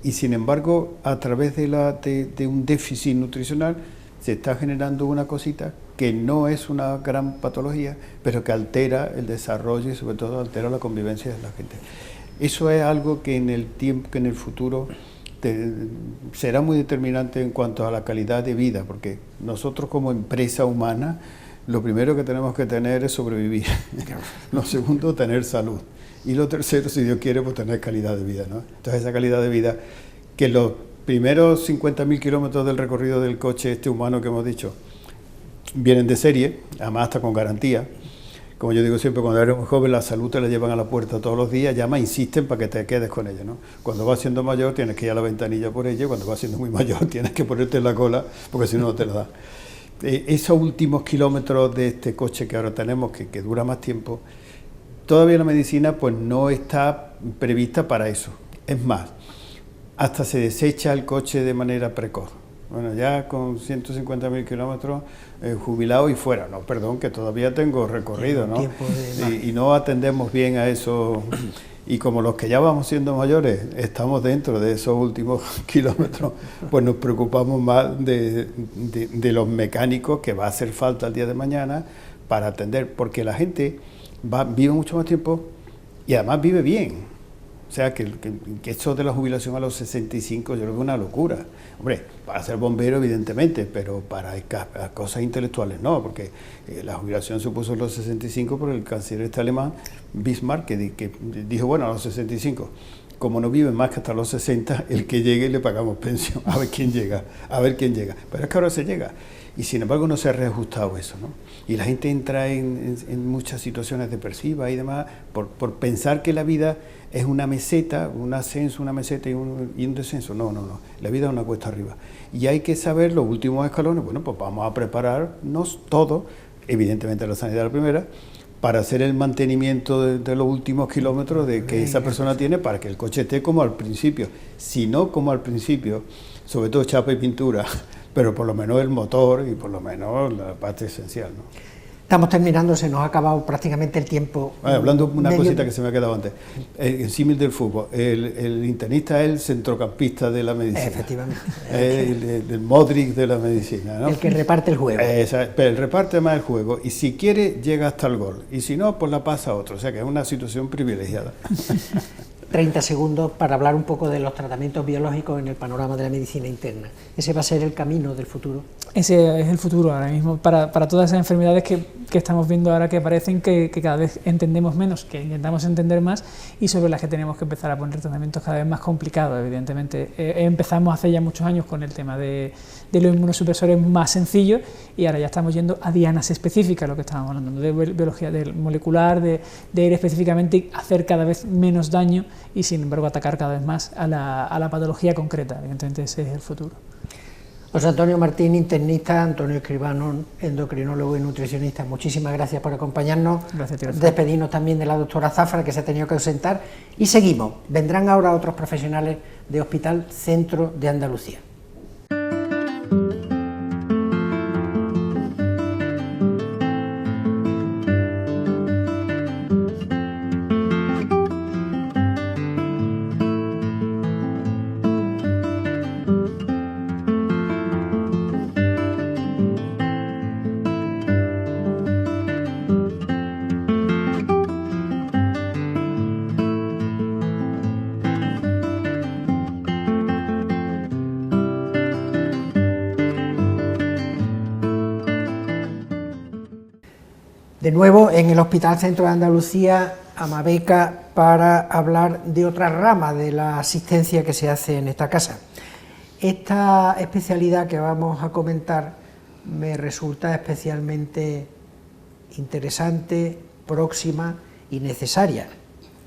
Y sin embargo, a través de un déficit nutricional se está generando una cosita que no es una gran patología, pero que altera el desarrollo y sobre todo altera la convivencia de la gente. Eso es algo que en el tiempo, que en el futuro será muy determinante en cuanto a la calidad de vida, porque nosotros como empresa humana lo primero que tenemos que tener es sobrevivir, lo segundo tener salud y lo tercero, si Dios quiere, pues tener calidad de vida, ¿no? Entonces esa calidad de vida, que los primeros 50.000 kilómetros del recorrido del coche humano que hemos dicho vienen de serie, además hasta con garantía. Como yo digo siempre, cuando eres muy joven la salud te la llevan a la puerta todos los días, llama, insisten para que te quedes con ella, ¿no? Cuando vas siendo mayor tienes que ir a la ventanilla por ella, cuando vas siendo muy mayor tienes que ponerte en la cola porque si no, no te la da. Esos últimos kilómetros de este coche que ahora tenemos, que dura más tiempo, todavía la medicina pues no está prevista para eso. Es más, hasta se desecha el coche de manera precoz. Bueno, ya con 150.000 kilómetros, jubilado y fuera. No, perdón, que todavía tengo recorrido, ¿no? Y no atendemos bien a eso. Y como los que ya vamos siendo mayores, estamos dentro de esos últimos kilómetros, pues nos preocupamos más de los mecánicos que va a hacer falta el día de mañana para atender. Porque la gente vive mucho más tiempo y además vive bien. O sea, que esto de la jubilación a los 65 yo creo que es una locura. Hombre, para ser bombero evidentemente, pero para cosas intelectuales no, porque la jubilación se puso a los 65 por el canciller alemán Bismarck, que dijo, bueno, a los 65, como no viven más que hasta los 60, el que llegue le pagamos pensión, a ver quién llega. Pero es que ahora se llega. Y sin embargo no se ha reajustado eso, ¿no? Y la gente entra en muchas situaciones depresivas y demás por pensar que la vida es una meseta, un ascenso, una meseta y un descenso. No. La vida es una cuesta arriba. Y hay que saber los últimos escalones. Bueno, pues vamos a prepararnos todos, evidentemente la sanidad la primera, para hacer el mantenimiento de los últimos kilómetros de que esa persona tiene para que el coche esté como al principio. Si no como al principio, sobre todo chapa y pintura, pero por lo menos el motor y por lo menos la parte esencial, ¿no? Estamos terminando, se nos ha acabado prácticamente el tiempo. Hablando de una cosita que se me ha quedado antes, el símil del fútbol, el internista es el centrocampista de la medicina. Efectivamente. El Modric de la medicina, ¿no? El que reparte el juego. Pero el reparte más el juego, y si quiere llega hasta el gol, y si no, pues la pasa a otro, o sea que es una situación privilegiada. 30 segundos para hablar un poco de los tratamientos biológicos en el panorama de la medicina interna. ¿Ese va a ser el camino del futuro? Ese es el futuro ahora mismo, para todas esas enfermedades que estamos viendo ahora, que parecen que cada vez entendemos menos, que intentamos entender más, y sobre las que tenemos que empezar a poner tratamientos cada vez más complicados, evidentemente. Empezamos hace ya muchos años con el tema de los inmunosupresores más sencillos, y ahora ya estamos yendo a dianas específicas, lo que estábamos hablando, de biología molecular, de ir específicamente hacer cada vez menos daño y sin embargo atacar cada vez más a la patología concreta. Evidentemente ese es el futuro. José Antonio Martín, internista, Antonio Escribano, endocrinólogo y nutricionista, muchísimas gracias por acompañarnos. Gracias. Despedimos también de la doctora Zafra, que se ha tenido que ausentar, y seguimos. Vendrán ahora otros profesionales de Hospital Centro de Andalucía. De nuevo en el Hospital Centro de Andalucía, Amabeca, para hablar de otra rama de la asistencia que se hace en esta casa. Esta especialidad que vamos a comentar me resulta especialmente interesante, próxima y necesaria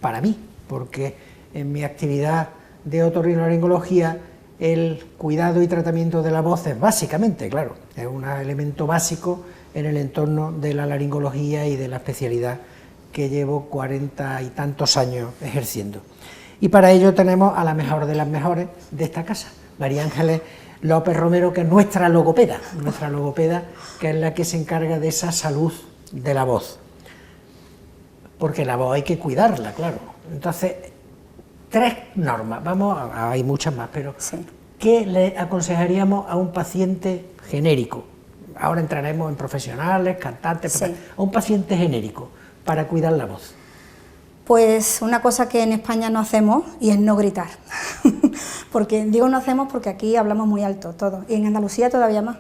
para mí, porque en mi actividad de otorrinolaringología el cuidado y tratamiento de la voz es básicamente, claro, es un elemento básico en el entorno de la laringología y de la especialidad que llevo 40 y tantos años ejerciendo. Y para ello tenemos a la mejor de las mejores de esta casa, María Ángeles López Romero, que es nuestra logopeda, que es la que se encarga de esa salud de la voz. Porque la voz hay que cuidarla, claro. Entonces, 3 normas, hay muchas más, pero sí. ¿Qué le aconsejaríamos a un paciente genérico? Ahora entraremos en profesionales, cantantes, sí. A un paciente genérico para cuidar la voz. Pues una cosa que en España no hacemos y es no gritar. Porque digo no hacemos porque aquí hablamos muy alto todo y en Andalucía todavía más.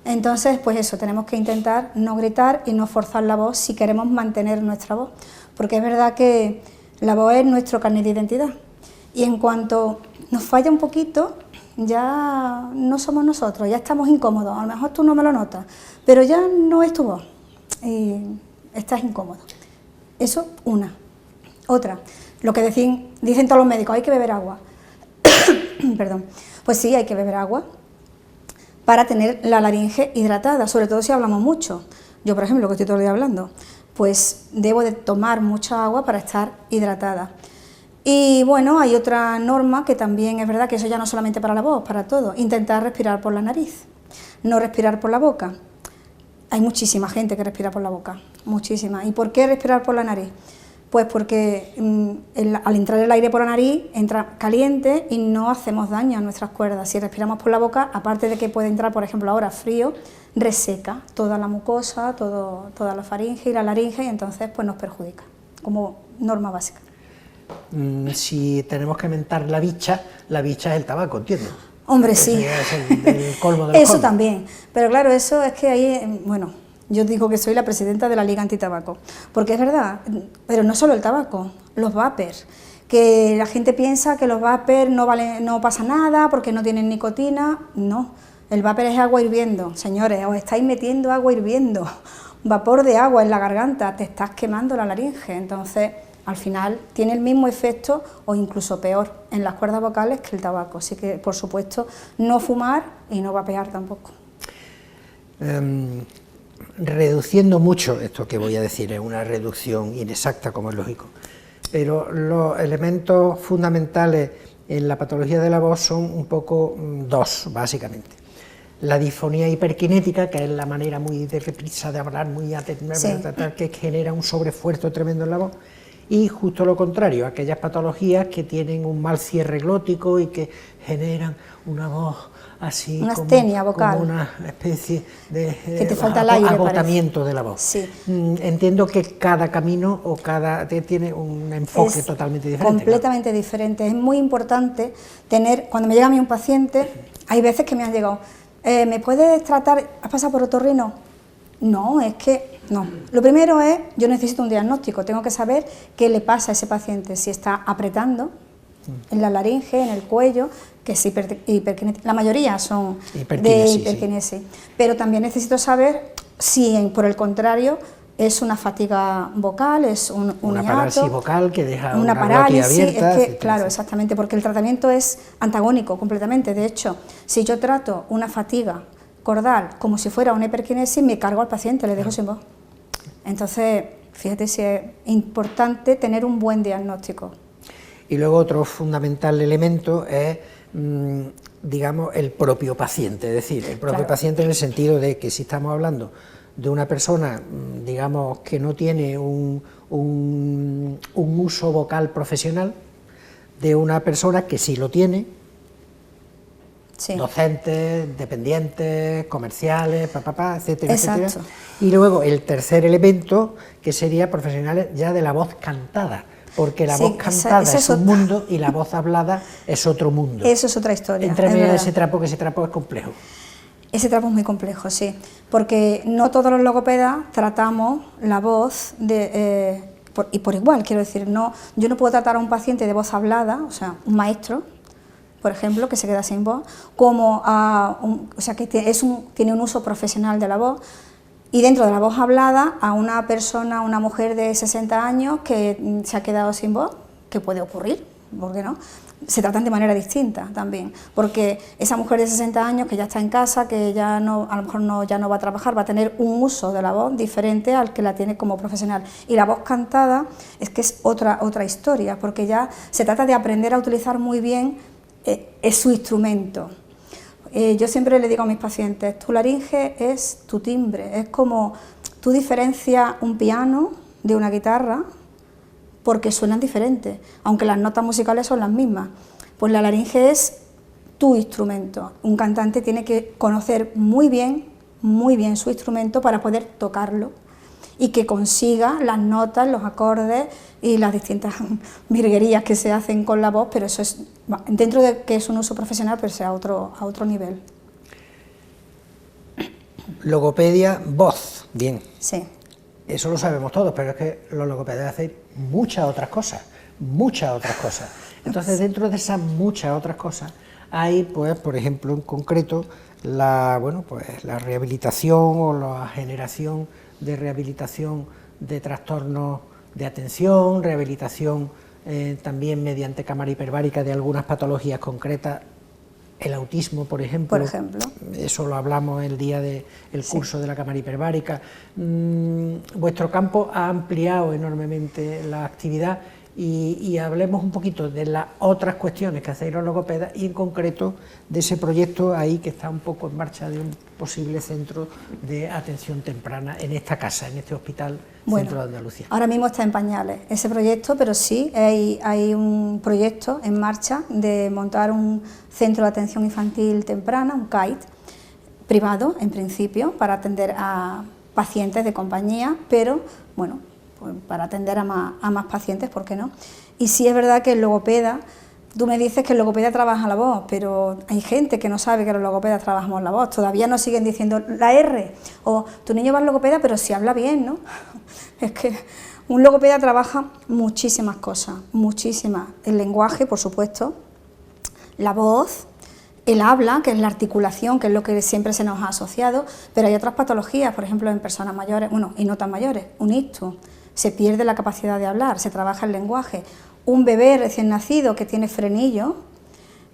Entonces, pues eso, tenemos que intentar no gritar y no forzar la voz si queremos mantener nuestra voz, porque es verdad que la voz es nuestro carnet de identidad y en cuanto nos falla un poquito, ya no somos nosotros, ya estamos incómodos, a lo mejor tú no me lo notas, pero ya no es tu voz y estás incómodo. Eso, una. Otra, lo que dicen todos los médicos, hay que beber agua. Perdón, pues sí, hay que beber agua para tener la laringe hidratada, sobre todo si hablamos mucho. Yo, por ejemplo, que estoy todo el día hablando, pues debo de tomar mucha agua para estar hidratada. Y bueno, hay otra norma que también es verdad que eso ya no solamente para la voz, para todo, intentar respirar por la nariz, no respirar por la boca. Hay muchísima gente que respira por la boca, muchísima. ¿Y por qué respirar por la nariz? Pues porque al entrar el aire por la nariz entra caliente y no hacemos daño a nuestras cuerdas. Si respiramos por la boca, aparte de que puede entrar, por ejemplo, ahora frío, reseca toda la mucosa, toda la faringe y la laringe y entonces pues nos perjudica, como norma básica. Si tenemos que mentar la bicha es el tabaco, entiendo. Hombre, sí. Es el colmo de los Eso colmos. también, pero claro, eso es que ahí, bueno, yo digo que soy la presidenta de la Liga Antitabaco, porque es verdad, pero no solo el tabaco, los vapers, que la gente piensa que los vapers no pasa nada porque no tienen nicotina, no, el vapor es agua hirviendo, señores, os estáis metiendo agua hirviendo, vapor de agua en la garganta, te estás quemando la laringe, entonces al final tiene el mismo efecto o incluso peor en las cuerdas vocales que el tabaco, así que por supuesto no fumar y no vapear tampoco. Reduciendo mucho, esto que voy a decir es una reducción inexacta como es lógico, pero los elementos fundamentales en la patología de la voz son un poco 2, básicamente. La disfonía hiperkinética, que es la manera muy deprisa de hablar, muy atenta, que genera un sobreesfuerzo tremendo en la voz, y justo lo contrario, aquellas patologías que tienen un mal cierre glótico y que generan una voz así una astenia vocal, como una especie de que te falta el aire, agotamiento de la voz. Sí. Entiendo que cada camino o tiene un enfoque totalmente diferente. Completamente diferente. Es muy importante tener, cuando me llega a mí un paciente, hay veces que me han llegado, ¿me puedes tratar? ¿Has pasado por otorrino? No, es que no. Lo primero es, yo necesito un diagnóstico, tengo que saber qué le pasa a ese paciente, si está apretando en la laringe, en el cuello, que es hiperkinesis. La mayoría son de hiperkinesis, pero también necesito saber si por el contrario es una fatiga vocal, es una parálisis vocal que deja una parálisis abierta, es que, claro, exactamente, porque el tratamiento es antagónico completamente. De hecho, si yo trato una fatiga cordal como si fuera una hiperkinesis, me cargo al paciente, le dejo sin voz. Entonces, fíjate si es importante tener un buen diagnóstico. Y luego otro fundamental elemento es, digamos, el propio paciente, es decir, el propio paciente en el sentido de que si estamos hablando de una persona, digamos, que no tiene un uso vocal profesional, de una persona que sí lo tiene, docentes, dependientes, comerciales, etcétera, etcétera. Y luego el tercer elemento, que sería profesionales ya de la voz cantada, porque la voz cantada es un mundo y la voz hablada es otro mundo. Eso es otra historia. Entra en ese trapo, que ese trapo es complejo. Ese trapo es muy complejo, sí, porque no todos los logopedas tratamos la voz y por igual, quiero decir, yo no puedo tratar a un paciente de voz hablada, o sea, un maestro, por ejemplo, que se queda sin voz, como que tiene un uso profesional de la voz, y dentro de la voz hablada a una persona, una mujer de 60 años que se ha quedado sin voz, que puede ocurrir, ¿por qué no? Se tratan de manera distinta también, porque esa mujer de 60 años que ya está en casa, que ya no, a lo mejor ya no va a trabajar, va a tener un uso de la voz diferente al que la tiene como profesional. Y la voz cantada es que es otra historia, porque ya se trata de aprender a utilizar muy bien su instrumento. Yo siempre le digo a mis pacientes, tu laringe es tu timbre, es como tú diferencias un piano de una guitarra, porque suenan diferentes, aunque las notas musicales son las mismas. Pues la laringe es tu instrumento. Un cantante tiene que conocer muy bien su instrumento para poder tocarlo y que consiga las notas, los acordes y las distintas virguerías que se hacen con la voz, pero eso es, dentro de que es un uso profesional, pero sea a otro nivel. Logopedia, voz, bien. Sí. Eso lo sabemos todos, pero es que los logopedas hacen muchas otras cosas. Entonces, dentro de esas muchas otras cosas, hay, pues, por ejemplo, en concreto, la rehabilitación o la generación de rehabilitación de trastornos de atención, rehabilitación también mediante cámara hiperbárica de algunas patologías concretas. El autismo, por ejemplo, eso lo hablamos el día del curso de la cámara hiperbárica. Vuestro campo ha ampliado enormemente la actividad y hablemos un poquito de las otras cuestiones que hacéis los logopedas y en concreto de ese proyecto ahí que está un poco en marcha de un posible centro de atención temprana en esta casa, en este hospital centro de Andalucía. Ahora mismo está en pañales ese proyecto, pero sí hay un proyecto en marcha de montar un centro de atención infantil temprana, un CAIT, privado en principio, para atender a pacientes de compañía, pero bueno, pues para atender a más pacientes, ¿por qué no? Y sí es verdad que el logopeda, tú me dices que el logopeda trabaja la voz, pero hay gente que no sabe que los logopedas trabajamos la voz, todavía nos siguen diciendo la R, o tu niño va al logopeda pero si habla bien, ¿no? Es que un logopeda trabaja muchísimas cosas, muchísimas, el lenguaje, por supuesto, la voz, el habla, que es la articulación, que es lo que siempre se nos ha asociado, pero hay otras patologías, por ejemplo en personas mayores, bueno, y no tan mayores, un ictus, se pierde la capacidad de hablar, se trabaja el lenguaje. Un bebé recién nacido que tiene frenillo,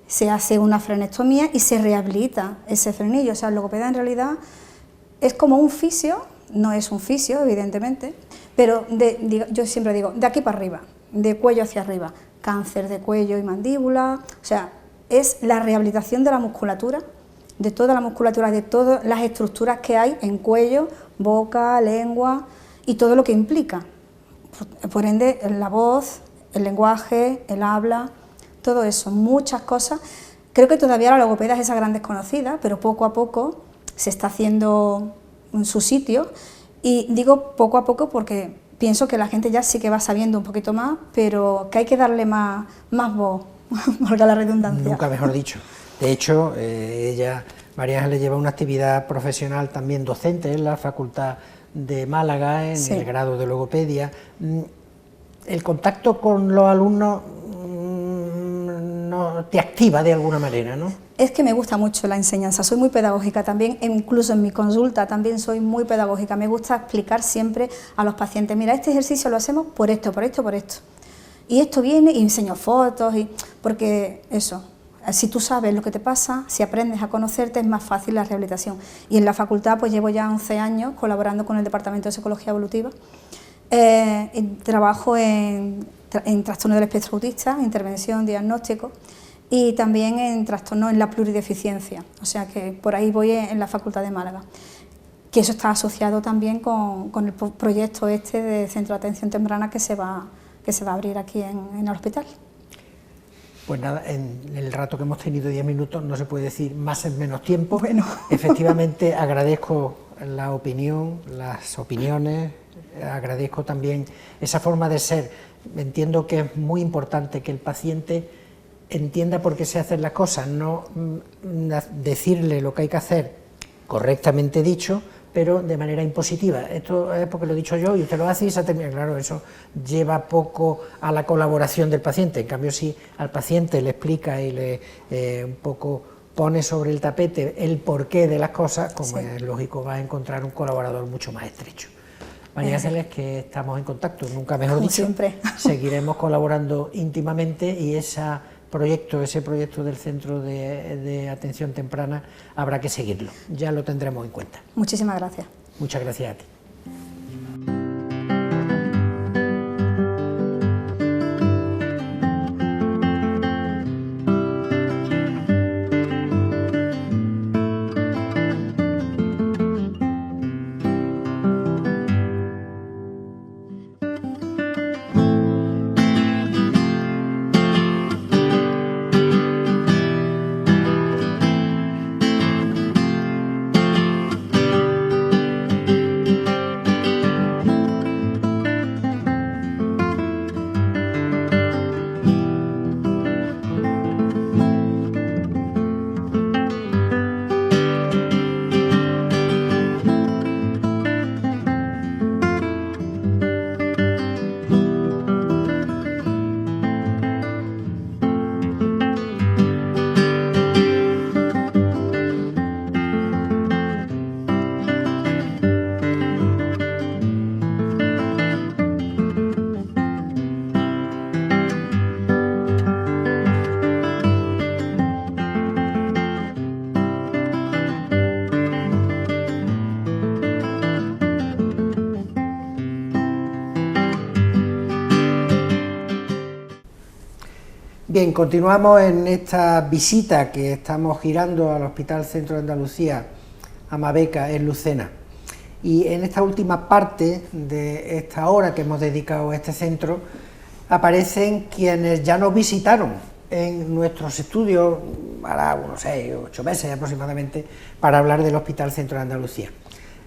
se hace una frenectomía y se rehabilita ese frenillo. O sea, el logopeda en realidad es como un fisio, no es un fisio, evidentemente, pero yo siempre digo, de aquí para arriba, de cuello hacia arriba, cáncer de cuello y mandíbula, o sea, es la rehabilitación de la musculatura, de toda la musculatura, de todas las estructuras que hay en cuello, boca, lengua y todo lo que implica. Por ende, la voz, el lenguaje, el habla, todo eso, muchas cosas. Creo que todavía la logopeda es esa gran desconocida, pero poco a poco se está haciendo en su sitio. Y digo poco a poco porque pienso que la gente ya sí que va sabiendo un poquito más, pero que hay que darle más voz, valga la redundancia. Nunca mejor dicho. De hecho, María Ángeles lleva una actividad profesional también docente en la Facultad de Málaga, en el grado de logopedia. El contacto con los alumnos no te activa de alguna manera, ¿no? Es que me gusta mucho la enseñanza, soy muy pedagógica también, incluso en mi consulta también soy muy pedagógica, me gusta explicar siempre a los pacientes, mira, este ejercicio lo hacemos por esto, por esto, por esto. Y esto viene y enseño fotos, porque eso, si tú sabes lo que te pasa, si aprendes a conocerte, es más fácil la rehabilitación. Y en la facultad pues llevo ya 11 años colaborando con el Departamento de Psicología Evolutiva. Trabajo en trastorno del espectro autista, intervención, diagnóstico, y también en trastorno en la plurideficiencia, o sea que por ahí voy en la Facultad de Málaga, que eso está asociado también con el proyecto este de Centro de Atención Temprana que se va a abrir aquí en el hospital. Pues nada, en el rato que hemos tenido, 10 minutos, no se puede decir más en menos tiempo. Bueno. Efectivamente, agradezco la opinión, las opiniones, agradezco también esa forma de ser. Entiendo que es muy importante que el paciente entienda por qué se hacen las cosas, no decirle lo que hay que hacer correctamente dicho, pero de manera impositiva. Esto es porque lo he dicho yo y usted lo hace y se termina. Claro, eso lleva poco a la colaboración del paciente. En cambio, si al paciente le explica y le un poco pone sobre el tapete el porqué de las cosas, como es lógico, va a encontrar un colaborador mucho más estrecho. María Ángeles, que estamos en contacto, nunca mejor dicho. Siempre. Seguiremos colaborando íntimamente y ese proyecto del Centro de Atención Temprana habrá que seguirlo, ya lo tendremos en cuenta. Muchísimas gracias. Muchas gracias a ti. Bien, continuamos en esta visita que estamos girando al Hospital Centro de Andalucía, Amabeca, en Lucena. Y en esta última parte de esta hora que hemos dedicado a este centro, aparecen quienes ya nos visitaron en nuestros estudios, hará unos 6 o 8 meses aproximadamente, para hablar del Hospital Centro de Andalucía.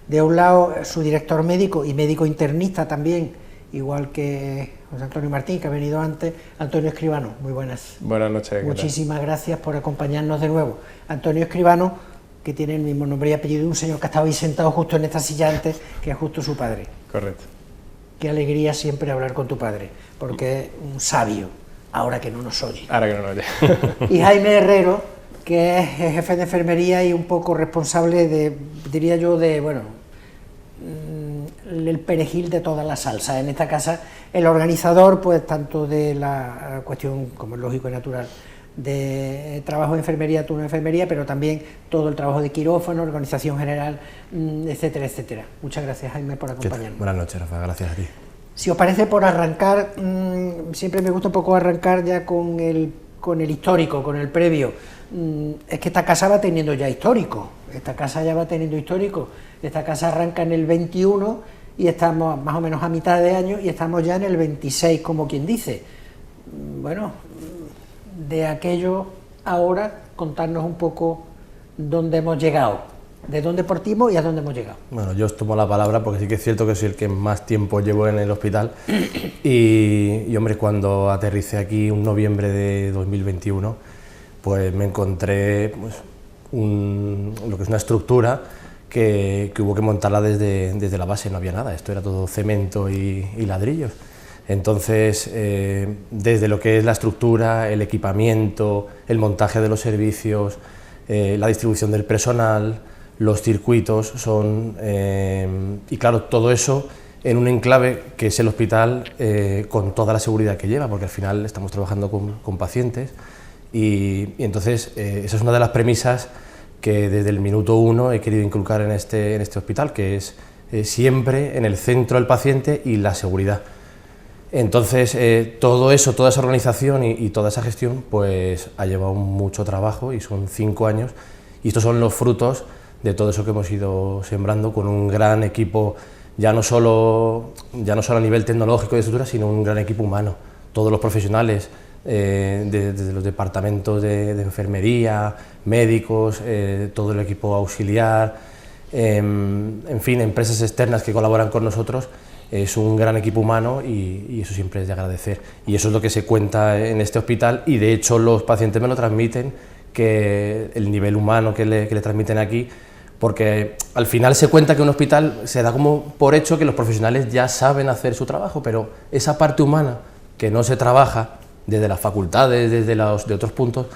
De un lado, su director médico y médico internista también, igual que José Antonio Martín, que ha venido antes, Antonio Escribano. Muy buenas. Buenas noches. Muchísimas gracias por acompañarnos de nuevo. Antonio Escribano, que tiene el mismo nombre y apellido de un señor que estaba ahí sentado justo en esta silla antes, que es justo su padre. Correcto. Qué alegría siempre hablar con tu padre, porque es un sabio, ahora que no nos oye. Ahora que no nos oye. Y Jaime Herrero, que es jefe de enfermería y un poco responsable de, diría yo, de, bueno, el perejil de toda la salsa. En esta casa, el organizador, pues tanto de la cuestión, como es lógico y natural, de trabajo de enfermería, turno de enfermería, pero también todo el trabajo de quirófano, organización general, etcétera, etcétera. Muchas gracias, Jaime, por acompañarnos. Buenas noches, Rafa, gracias a ti. Si os parece, por arrancar, siempre me gusta un poco arrancar ya con el histórico, con el previo. Es que esta casa va teniendo ya histórico, esta casa arranca en el 21 y estamos más o menos a mitad de año y estamos ya en el 26, como quien dice. Bueno, de aquello ahora, contarnos un poco dónde hemos llegado, de dónde partimos y a dónde hemos llegado. Bueno, yo os tomo la palabra porque sí que es cierto que soy el que más tiempo llevo en el hospital y hombre, cuando aterricé aquí en noviembre de 2021, pues me encontré pues, lo que es una estructura que hubo que montarla desde la base, no había nada, esto era todo cemento y ladrillos. Entonces, desde lo que es la estructura, el equipamiento, el montaje de los servicios, la distribución del personal, los circuitos, son y claro, todo eso en un enclave que es el hospital con toda la seguridad que lleva, porque al final estamos trabajando con pacientes y entonces esa es una de las premisas que desde el minuto 1 he querido inculcar en este hospital, que es siempre en el centro el paciente y la seguridad. Entonces, todo eso, toda esa organización y toda esa gestión, pues ha llevado mucho trabajo y son 5 años y estos son los frutos de todo eso que hemos ido sembrando con un gran equipo, ya no solo a nivel tecnológico y de estructura, sino un gran equipo humano. Todos los profesionales, desde los departamentos de enfermería, médicos, todo el equipo auxiliar, en fin, empresas externas que colaboran con nosotros. Es un gran equipo humano y eso siempre es de agradecer. Y eso es lo que se cuenta en este hospital y de hecho los pacientes me lo transmiten, que el nivel humano que le transmiten aquí porque al final se cuenta que un hospital se da como por hecho que los profesionales ya saben hacer su trabajo, pero esa parte humana que no se trabaja desde las facultades, de otros puntos,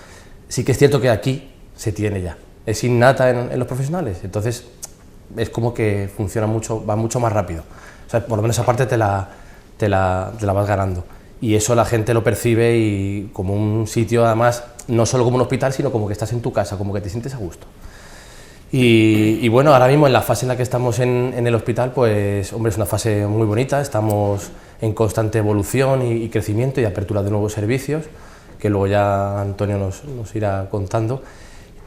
sí que es cierto que aquí se tiene ya, es innata en los profesionales, entonces es como que funciona mucho, va mucho más rápido, o sea, por lo menos esa parte te la vas ganando, y eso la gente lo percibe y como un sitio, además, no solo como un hospital, sino como que estás en tu casa, como que te sientes a gusto. Y bueno, ahora mismo en la fase en la que estamos en el hospital, pues hombre, es una fase muy bonita, estamos en constante evolución y crecimiento y apertura de nuevos servicios, que luego ya Antonio nos irá contando.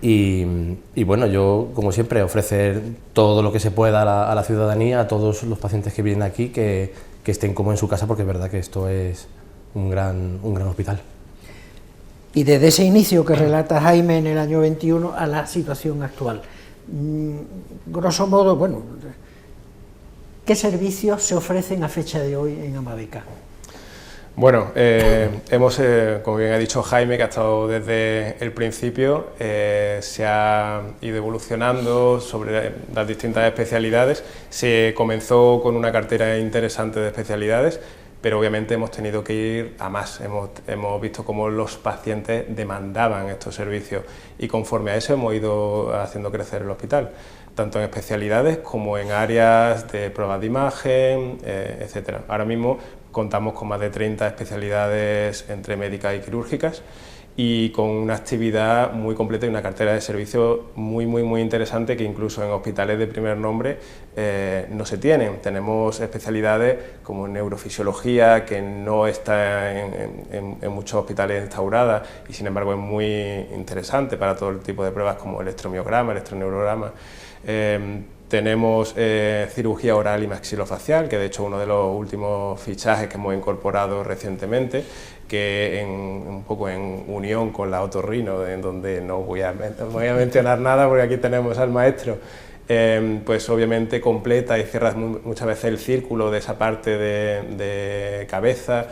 Y bueno, yo, como siempre, ofrecer todo lo que se pueda a la ciudadanía, a todos los pacientes que vienen aquí, que estén como en su casa, porque es verdad que esto es un gran hospital. Y desde ese inicio que relata Jaime en el año 21 a la situación actual, grosso modo, bueno, ¿qué servicios se ofrecen a fecha de hoy en Amabeca? Bueno, hemos, como bien ha dicho Jaime, que ha estado desde el principio, se ha ido evolucionando sobre las distintas especialidades. Se comenzó con una cartera interesante de especialidades, pero obviamente hemos tenido que ir a más. Hemos visto cómo los pacientes demandaban estos servicios y conforme a eso hemos ido haciendo crecer el hospital, tanto en especialidades como en áreas de pruebas de imagen, etcétera. Ahora mismo contamos con más de 30 especialidades entre médicas y quirúrgicas y con una actividad muy completa y una cartera de servicios muy interesante que incluso en hospitales de primer nombre no se tienen. Tenemos especialidades como neurofisiología, que no está en muchos hospitales instaurada y sin embargo es muy interesante para todo el tipo de pruebas como electromiograma, electroneurograma. Tenemos cirugía oral y maxilofacial, que de hecho uno de los últimos fichajes que hemos incorporado recientemente, que un poco en unión con la otorrino, en donde no voy a mencionar nada porque aquí tenemos al maestro, pues obviamente completa y cierra muchas veces el círculo de esa parte de cabeza.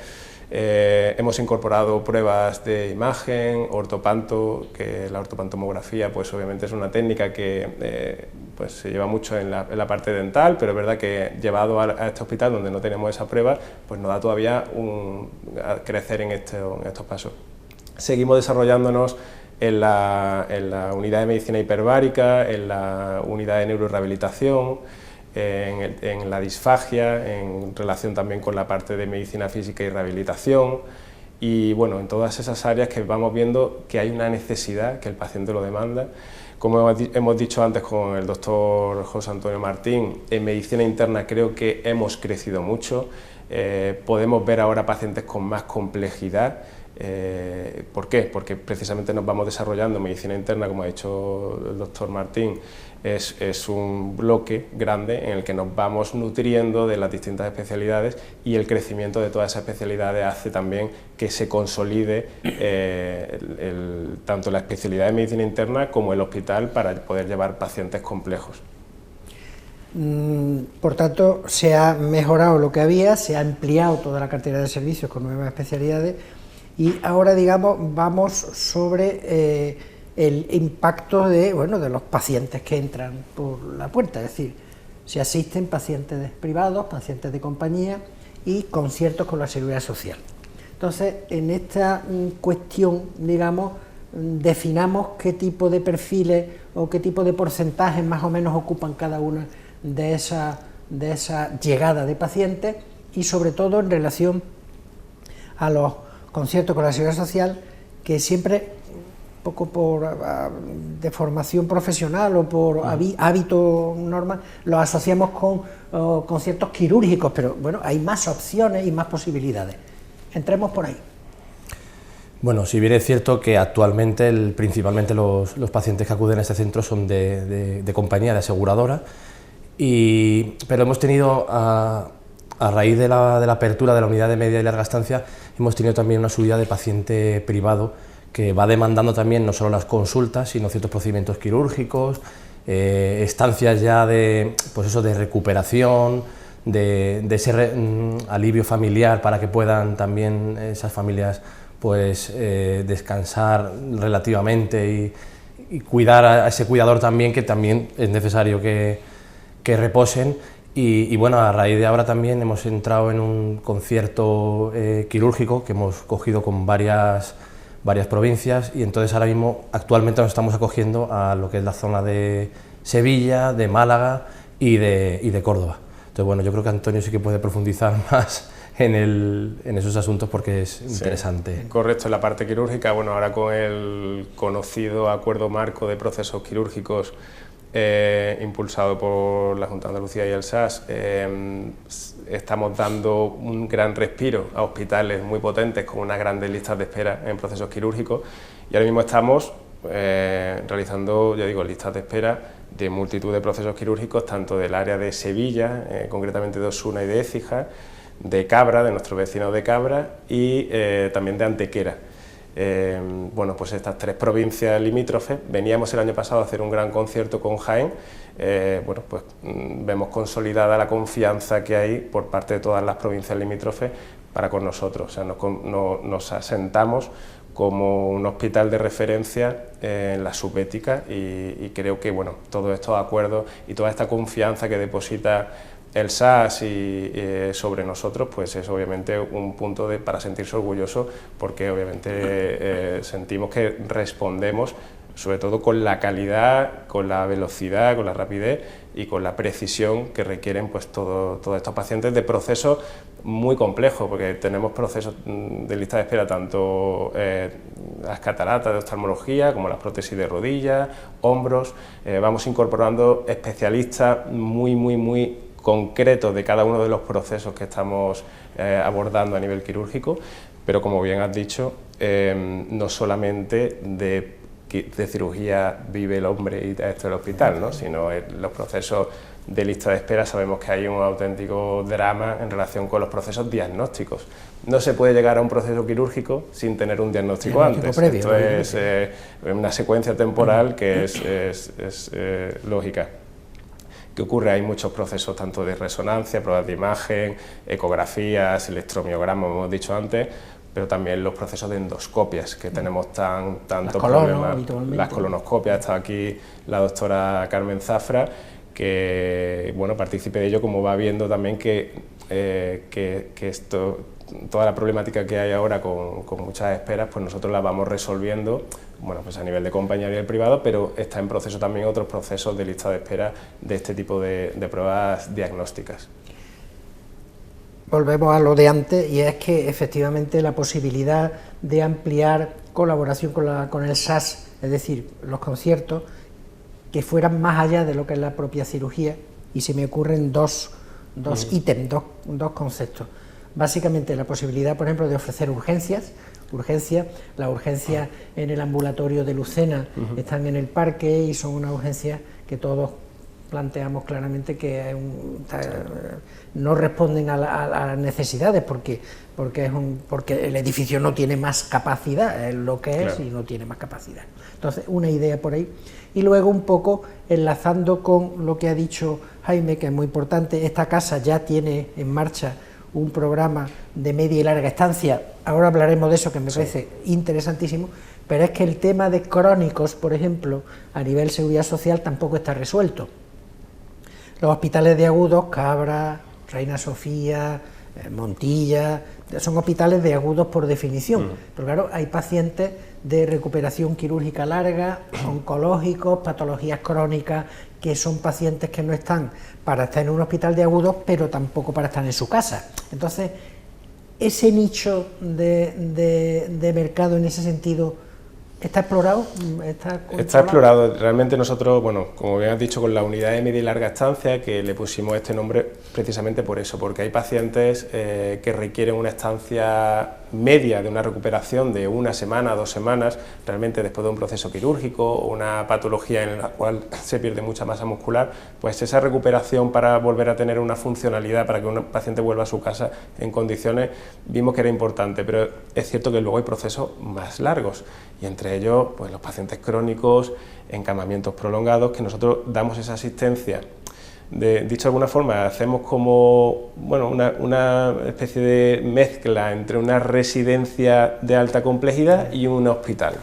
Hemos incorporado pruebas de imagen, ortopanto, que la ortopantomografía pues obviamente es una técnica que pues se lleva mucho en la parte dental, pero es verdad que llevado a este hospital donde no tenemos esa prueba, pues nos da todavía a crecer en estos pasos. Seguimos desarrollándonos en la unidad de medicina hiperbárica, en la unidad de neurorehabilitación, en la disfagia, en relación también con la parte de medicina física y rehabilitación, y bueno, en todas esas áreas que vamos viendo que hay una necesidad, que el paciente lo demanda. Como hemos dicho antes con el doctor José Antonio Martín, en medicina interna creo que hemos crecido mucho, podemos ver ahora pacientes con más complejidad. ¿Por qué? Porque precisamente nos vamos desarrollando en medicina interna, como ha dicho el doctor Martín, es un bloque grande en el que nos vamos nutriendo de las distintas especialidades y el crecimiento de todas esas especialidades hace también que se consolide tanto la especialidad de medicina interna como el hospital para poder llevar pacientes complejos. Por tanto, se ha mejorado lo que había, se ha ampliado toda la cartera de servicios con nuevas especialidades y ahora, digamos, vamos sobre el impacto de los pacientes que entran por la puerta, es decir, se asisten pacientes privados, pacientes de compañía y conciertos con la Seguridad Social. Entonces, en esta cuestión, digamos, definamos qué tipo de perfiles o qué tipo de porcentajes más o menos ocupan cada una de esa llegada de pacientes y sobre todo en relación a los conciertos con la Seguridad Social, que siempre, poco de formación profesional o por hábito normal, los asociamos con conciertos quirúrgicos, pero bueno, hay más opciones y más posibilidades. Entremos por ahí. Bueno, si bien es cierto que actualmente principalmente los pacientes que acuden a este centro son de compañía, de aseguradora, pero hemos tenido, a raíz de la apertura de la unidad de media y larga estancia, hemos tenido también una subida de paciente privado que va demandando también no solo las consultas, sino ciertos procedimientos quirúrgicos, estancias ya de recuperación, de ese alivio familiar para que puedan también esas familias descansar relativamente cuidar a ese cuidador también, que también es necesario que reposen. Y bueno, a raíz de ahora también hemos entrado en un concierto quirúrgico que hemos cogido con varias provincias, y entonces ahora mismo actualmente nos estamos acogiendo a lo que es la zona de Sevilla, de Málaga y de Córdoba. Entonces bueno, yo creo que Antonio sí que puede profundizar más en esos asuntos porque es interesante. Sí, correcto, en la parte quirúrgica, bueno, ahora con el conocido acuerdo marco de procesos quirúrgicos impulsado por la Junta de Andalucía y el SAS, estamos dando un gran respiro a hospitales muy potentes con unas grandes listas de espera en procesos quirúrgicos, y ahora mismo estamos realizando, ya digo, listas de espera de multitud de procesos quirúrgicos, tanto del área de Sevilla, concretamente de Osuna y de Écija, de Cabra, de nuestro vecino de Cabra, y también de Antequera. Bueno, pues estas 3 provincias limítrofes. Veníamos el año pasado a hacer un gran concierto con Jaén. Bueno, pues vemos consolidada la confianza que hay por parte de todas las provincias limítrofes para con nosotros. O sea, nos asentamos como un hospital de referencia en la subética, y creo que bueno, todos estos acuerdos y toda esta confianza que deposita el SAS sobre nosotros, pues es obviamente un punto para sentirse orgulloso, porque obviamente sentimos que respondemos sobre todo con la calidad, con la velocidad, con la rapidez y con la precisión que requieren pues todos estos pacientes de procesos muy complejos, porque tenemos procesos de lista de espera tanto las cataratas de oftalmología como las prótesis de rodilla, hombros. Vamos incorporando especialistas muy concretos de cada uno de los procesos que estamos abordando a nivel quirúrgico, pero como bien has dicho, no solamente de cirugía vive el hombre y esto el hospital, ¿no? Sino los procesos de lista de espera. Sabemos que hay un auténtico drama en relación con los procesos diagnósticos. No se puede llegar a un proceso quirúrgico sin tener un diagnóstico antes. Previo, esto es una secuencia temporal que es lógica. ¿Qué ocurre? Hay muchos procesos tanto de resonancia, pruebas de imagen, ecografías, electromiogramas, como hemos dicho antes, pero también los procesos de endoscopias, que tenemos tantos problemas. Las colonoscopias. Está aquí la doctora Carmen Zafra, que bueno, participe de ello, como va viendo también que toda la problemática que hay ahora con muchas esperas, pues nosotros la vamos resolviendo, bueno, pues a nivel de compañía y a nivel privado, pero está en proceso también otros procesos de lista de espera de este tipo de pruebas diagnósticas. Volvemos a lo de antes, y es que efectivamente la posibilidad de ampliar colaboración con el SAS, es decir, los conciertos, que fueran más allá de lo que es la propia cirugía, y se me ocurren dos ítems, dos conceptos. Básicamente la posibilidad, por ejemplo, de ofrecer urgencias. Las urgencias en el ambulatorio de Lucena están en el parque y son unas urgencias que todos planteamos claramente que no responden a las necesidades, porque el edificio no tiene más capacidad, es lo que es, claro, y no tiene más capacidad. Entonces, una idea por ahí. Y luego un poco enlazando con lo que ha dicho Jaime, que es muy importante, esta casa ya tiene en marcha un programa de media y larga estancia. Ahora hablaremos de eso, que me parece interesantísimo, pero es que el tema de crónicos, por ejemplo, a nivel seguridad social tampoco está resuelto. Los hospitales de agudos, Cabra, Reina Sofía, Montilla, son hospitales de agudos por definición, pero claro, hay pacientes de recuperación quirúrgica larga, oncológicos, patologías crónicas, que son pacientes que no están para estar en un hospital de agudos, pero tampoco para estar en su casa. Entonces, ese nicho de mercado en ese sentido, ¿está explorado? ¿Está explorado. Realmente nosotros, bueno, como bien has dicho, con la unidad de media y larga estancia, que le pusimos este nombre precisamente por eso, porque hay pacientes que requieren una estancia media de una recuperación de 1 semana, 2 semanas, realmente después de un proceso quirúrgico o una patología en la cual se pierde mucha masa muscular, pues esa recuperación para volver a tener una funcionalidad, para que un paciente vuelva a su casa en condiciones, vimos que era importante, pero es cierto que luego hay procesos más largos, y entre ellos pues los pacientes crónicos, encamamientos prolongados, que nosotros damos esa asistencia. Dicho de alguna forma, hacemos como bueno, una especie de mezcla entre una residencia de alta complejidad y un hospital.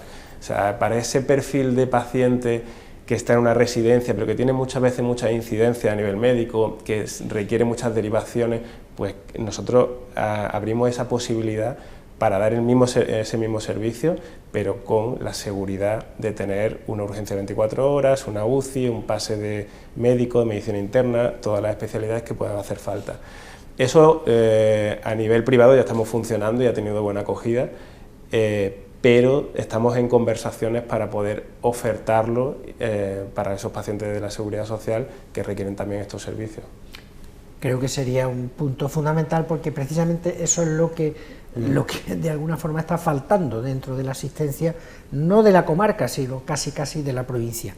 O sea, para ese perfil de paciente que está en una residencia, pero que tiene muchas veces mucha incidencia a nivel médico, que requiere muchas derivaciones, pues nosotros abrimos esa posibilidad para dar ese mismo servicio, pero con la seguridad de tener una urgencia 24 horas, una UCI, un pase de médico, de medicina interna, todas las especialidades que puedan hacer falta. Eso a nivel privado ya estamos funcionando y ha tenido buena acogida, pero estamos en conversaciones para poder ofertarlo para esos pacientes de la Seguridad Social que requieren también estos servicios. Creo que sería un punto fundamental, porque precisamente eso es lo que de alguna forma está faltando dentro de la asistencia, no de la comarca, sino casi de la provincia.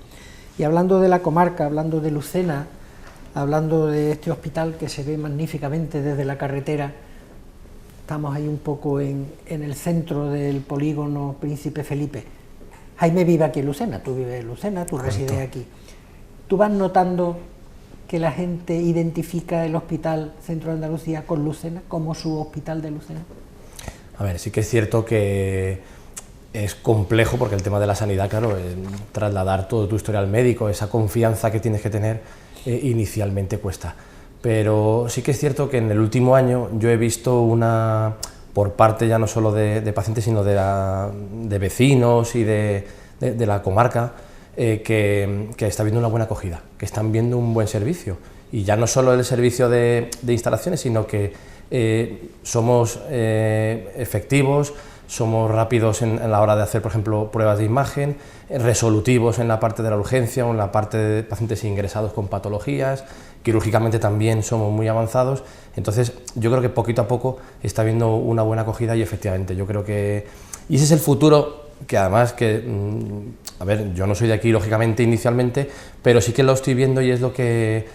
Y hablando de la comarca, hablando de Lucena, hablando de este hospital que se ve magníficamente desde la carretera, estamos ahí un poco en el centro del polígono Príncipe Felipe. Jaime vive aquí en Lucena, tú vives en Lucena, tú resides aquí. ¿Tú vas notando que la gente identifica el Hospital Centro de Andalucía con Lucena como su hospital de Lucena? A ver, sí que es cierto que es complejo, porque el tema de la sanidad, claro, trasladar todo tu historial médico, esa confianza que tienes que tener, inicialmente cuesta. Pero sí que es cierto que en el último año yo he visto por parte ya no solo de pacientes, sino de vecinos y de la comarca, que está viendo una buena acogida, que están viendo un buen servicio. Y ya no solo el servicio de instalaciones, sino que somos efectivos, somos rápidos en la hora de hacer, por ejemplo, pruebas de imagen, resolutivos en la parte de la urgencia o en la parte de pacientes ingresados con patologías, quirúrgicamente también somos muy avanzados. Entonces yo creo que poquito a poco está habiendo una buena acogida, y efectivamente yo creo que... Y ese es el futuro, que además a ver, yo no soy de aquí lógicamente inicialmente, pero sí que lo estoy viendo, y es lo que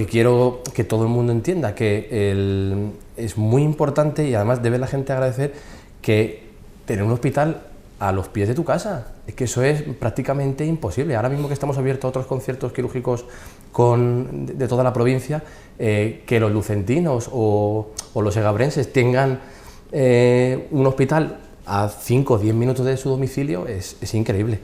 quiero que todo el mundo entienda, que es muy importante, y además debe la gente agradecer que tener un hospital a los pies de tu casa, es que eso es prácticamente imposible. Ahora mismo que estamos abiertos a otros conciertos quirúrgicos de toda la provincia, que los lucentinos o los segabrenses tengan un hospital a 5 o 10 minutos de su domicilio es increíble.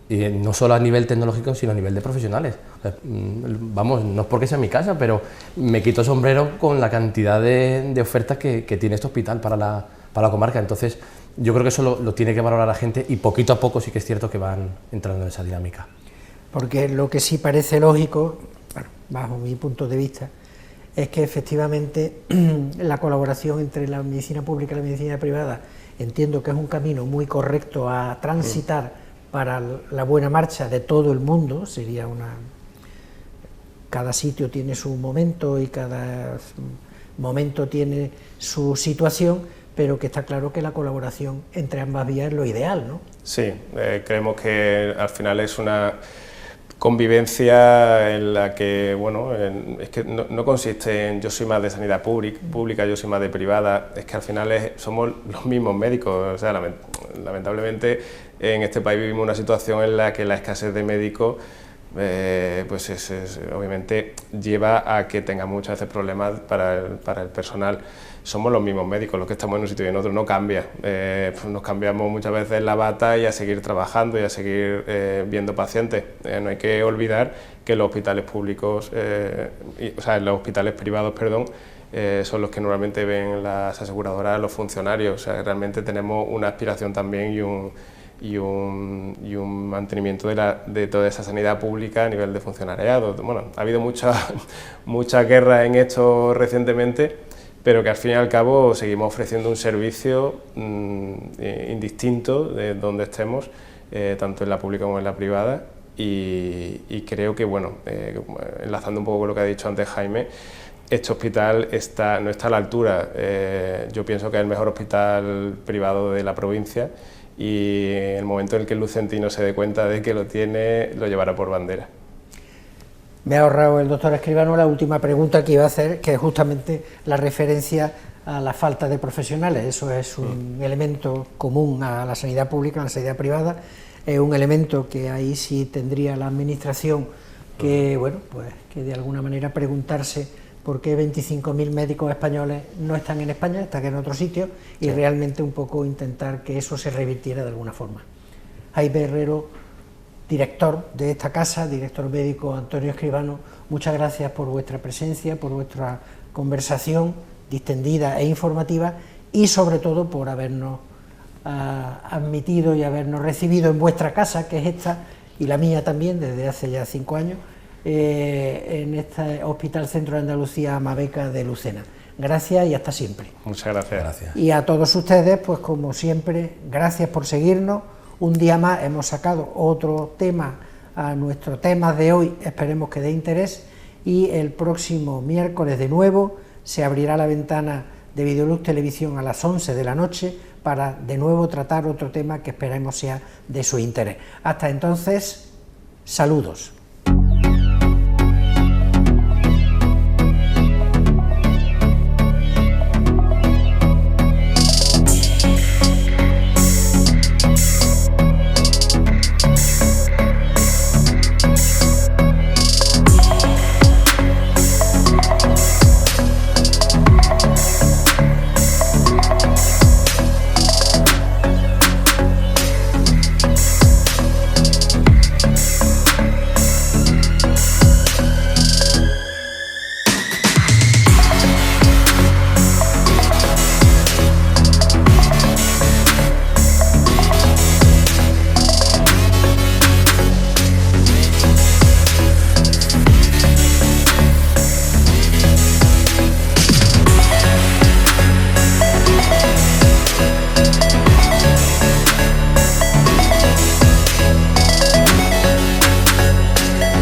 Y no solo a nivel tecnológico, sino a nivel de profesionales. O sea, vamos, no es porque sea mi casa, pero me quito sombrero con la cantidad de ofertas que tiene este hospital para la comarca. Entonces, yo creo que eso lo tiene que valorar la gente, y poquito a poco sí que es cierto que van entrando en esa dinámica. Porque lo que sí parece lógico, bueno, bajo mi punto de vista, es que efectivamente la colaboración entre la medicina pública y la medicina privada, entiendo que es un camino muy correcto a transitar para la buena marcha de todo el mundo. Cada sitio tiene su momento y cada momento tiene su situación, pero que está claro que la colaboración entre ambas vías es lo ideal, ¿no? Sí, creemos que al final es una convivencia en la que, bueno, es que no consiste en yo soy más de sanidad pública, yo soy más de privada, es que al final somos los mismos médicos. O sea, lamentablemente en este país vivimos una situación en la que la escasez de médicos pues obviamente lleva a que tenga muchas veces problemas para el personal. Somos los mismos médicos los que estamos en un sitio y en otro, no cambia. Nos cambiamos muchas veces la bata y a seguir trabajando y a seguir viendo pacientes. No hay que olvidar que los hospitales públicos, o sea, los hospitales privados, perdón, son los que normalmente ven las aseguradoras, los funcionarios. O sea, realmente tenemos una aspiración también y un mantenimiento de toda esa sanidad pública a nivel de funcionariado. Bueno, ha habido mucha guerra en esto recientemente, pero que al fin y al cabo seguimos ofreciendo un servicio indistinto de donde estemos, tanto en la pública como en la privada, y creo que, bueno, enlazando un poco con lo que ha dicho antes Jaime, este hospital no está a la altura. Yo pienso que es el mejor hospital privado de la provincia, y en el momento en el que el lucentino se dé cuenta de que lo tiene, lo llevará por bandera. Me ha ahorrado el doctor Escribano la última pregunta que iba a hacer, que es justamente la referencia a la falta de profesionales. Eso es un elemento común a la sanidad pública, a la sanidad privada, es un elemento que ahí sí tendría la administración que, bueno, pues que de alguna manera preguntarse por qué 25.000 médicos españoles no están en España, están en otro sitio, y realmente un poco intentar que eso se revirtiera de alguna forma. Jaime Herrero, director de esta casa, director médico Antonio Escribano, muchas gracias por vuestra presencia, por vuestra conversación distendida e informativa y sobre todo por habernos admitido y habernos recibido en vuestra casa, que es esta, y la mía también, desde hace ya 5 años, en este Hospital Centro de Andalucía Amabeca de Lucena. Gracias y hasta siempre. Muchas gracias. Y a todos ustedes, pues como siempre, gracias por seguirnos. Un día más hemos sacado otro tema a nuestro tema de hoy, esperemos que dé interés, y el próximo miércoles de nuevo se abrirá la ventana de Videoluz Televisión a las 11 de la noche para de nuevo tratar otro tema que esperemos sea de su interés. Hasta entonces, saludos.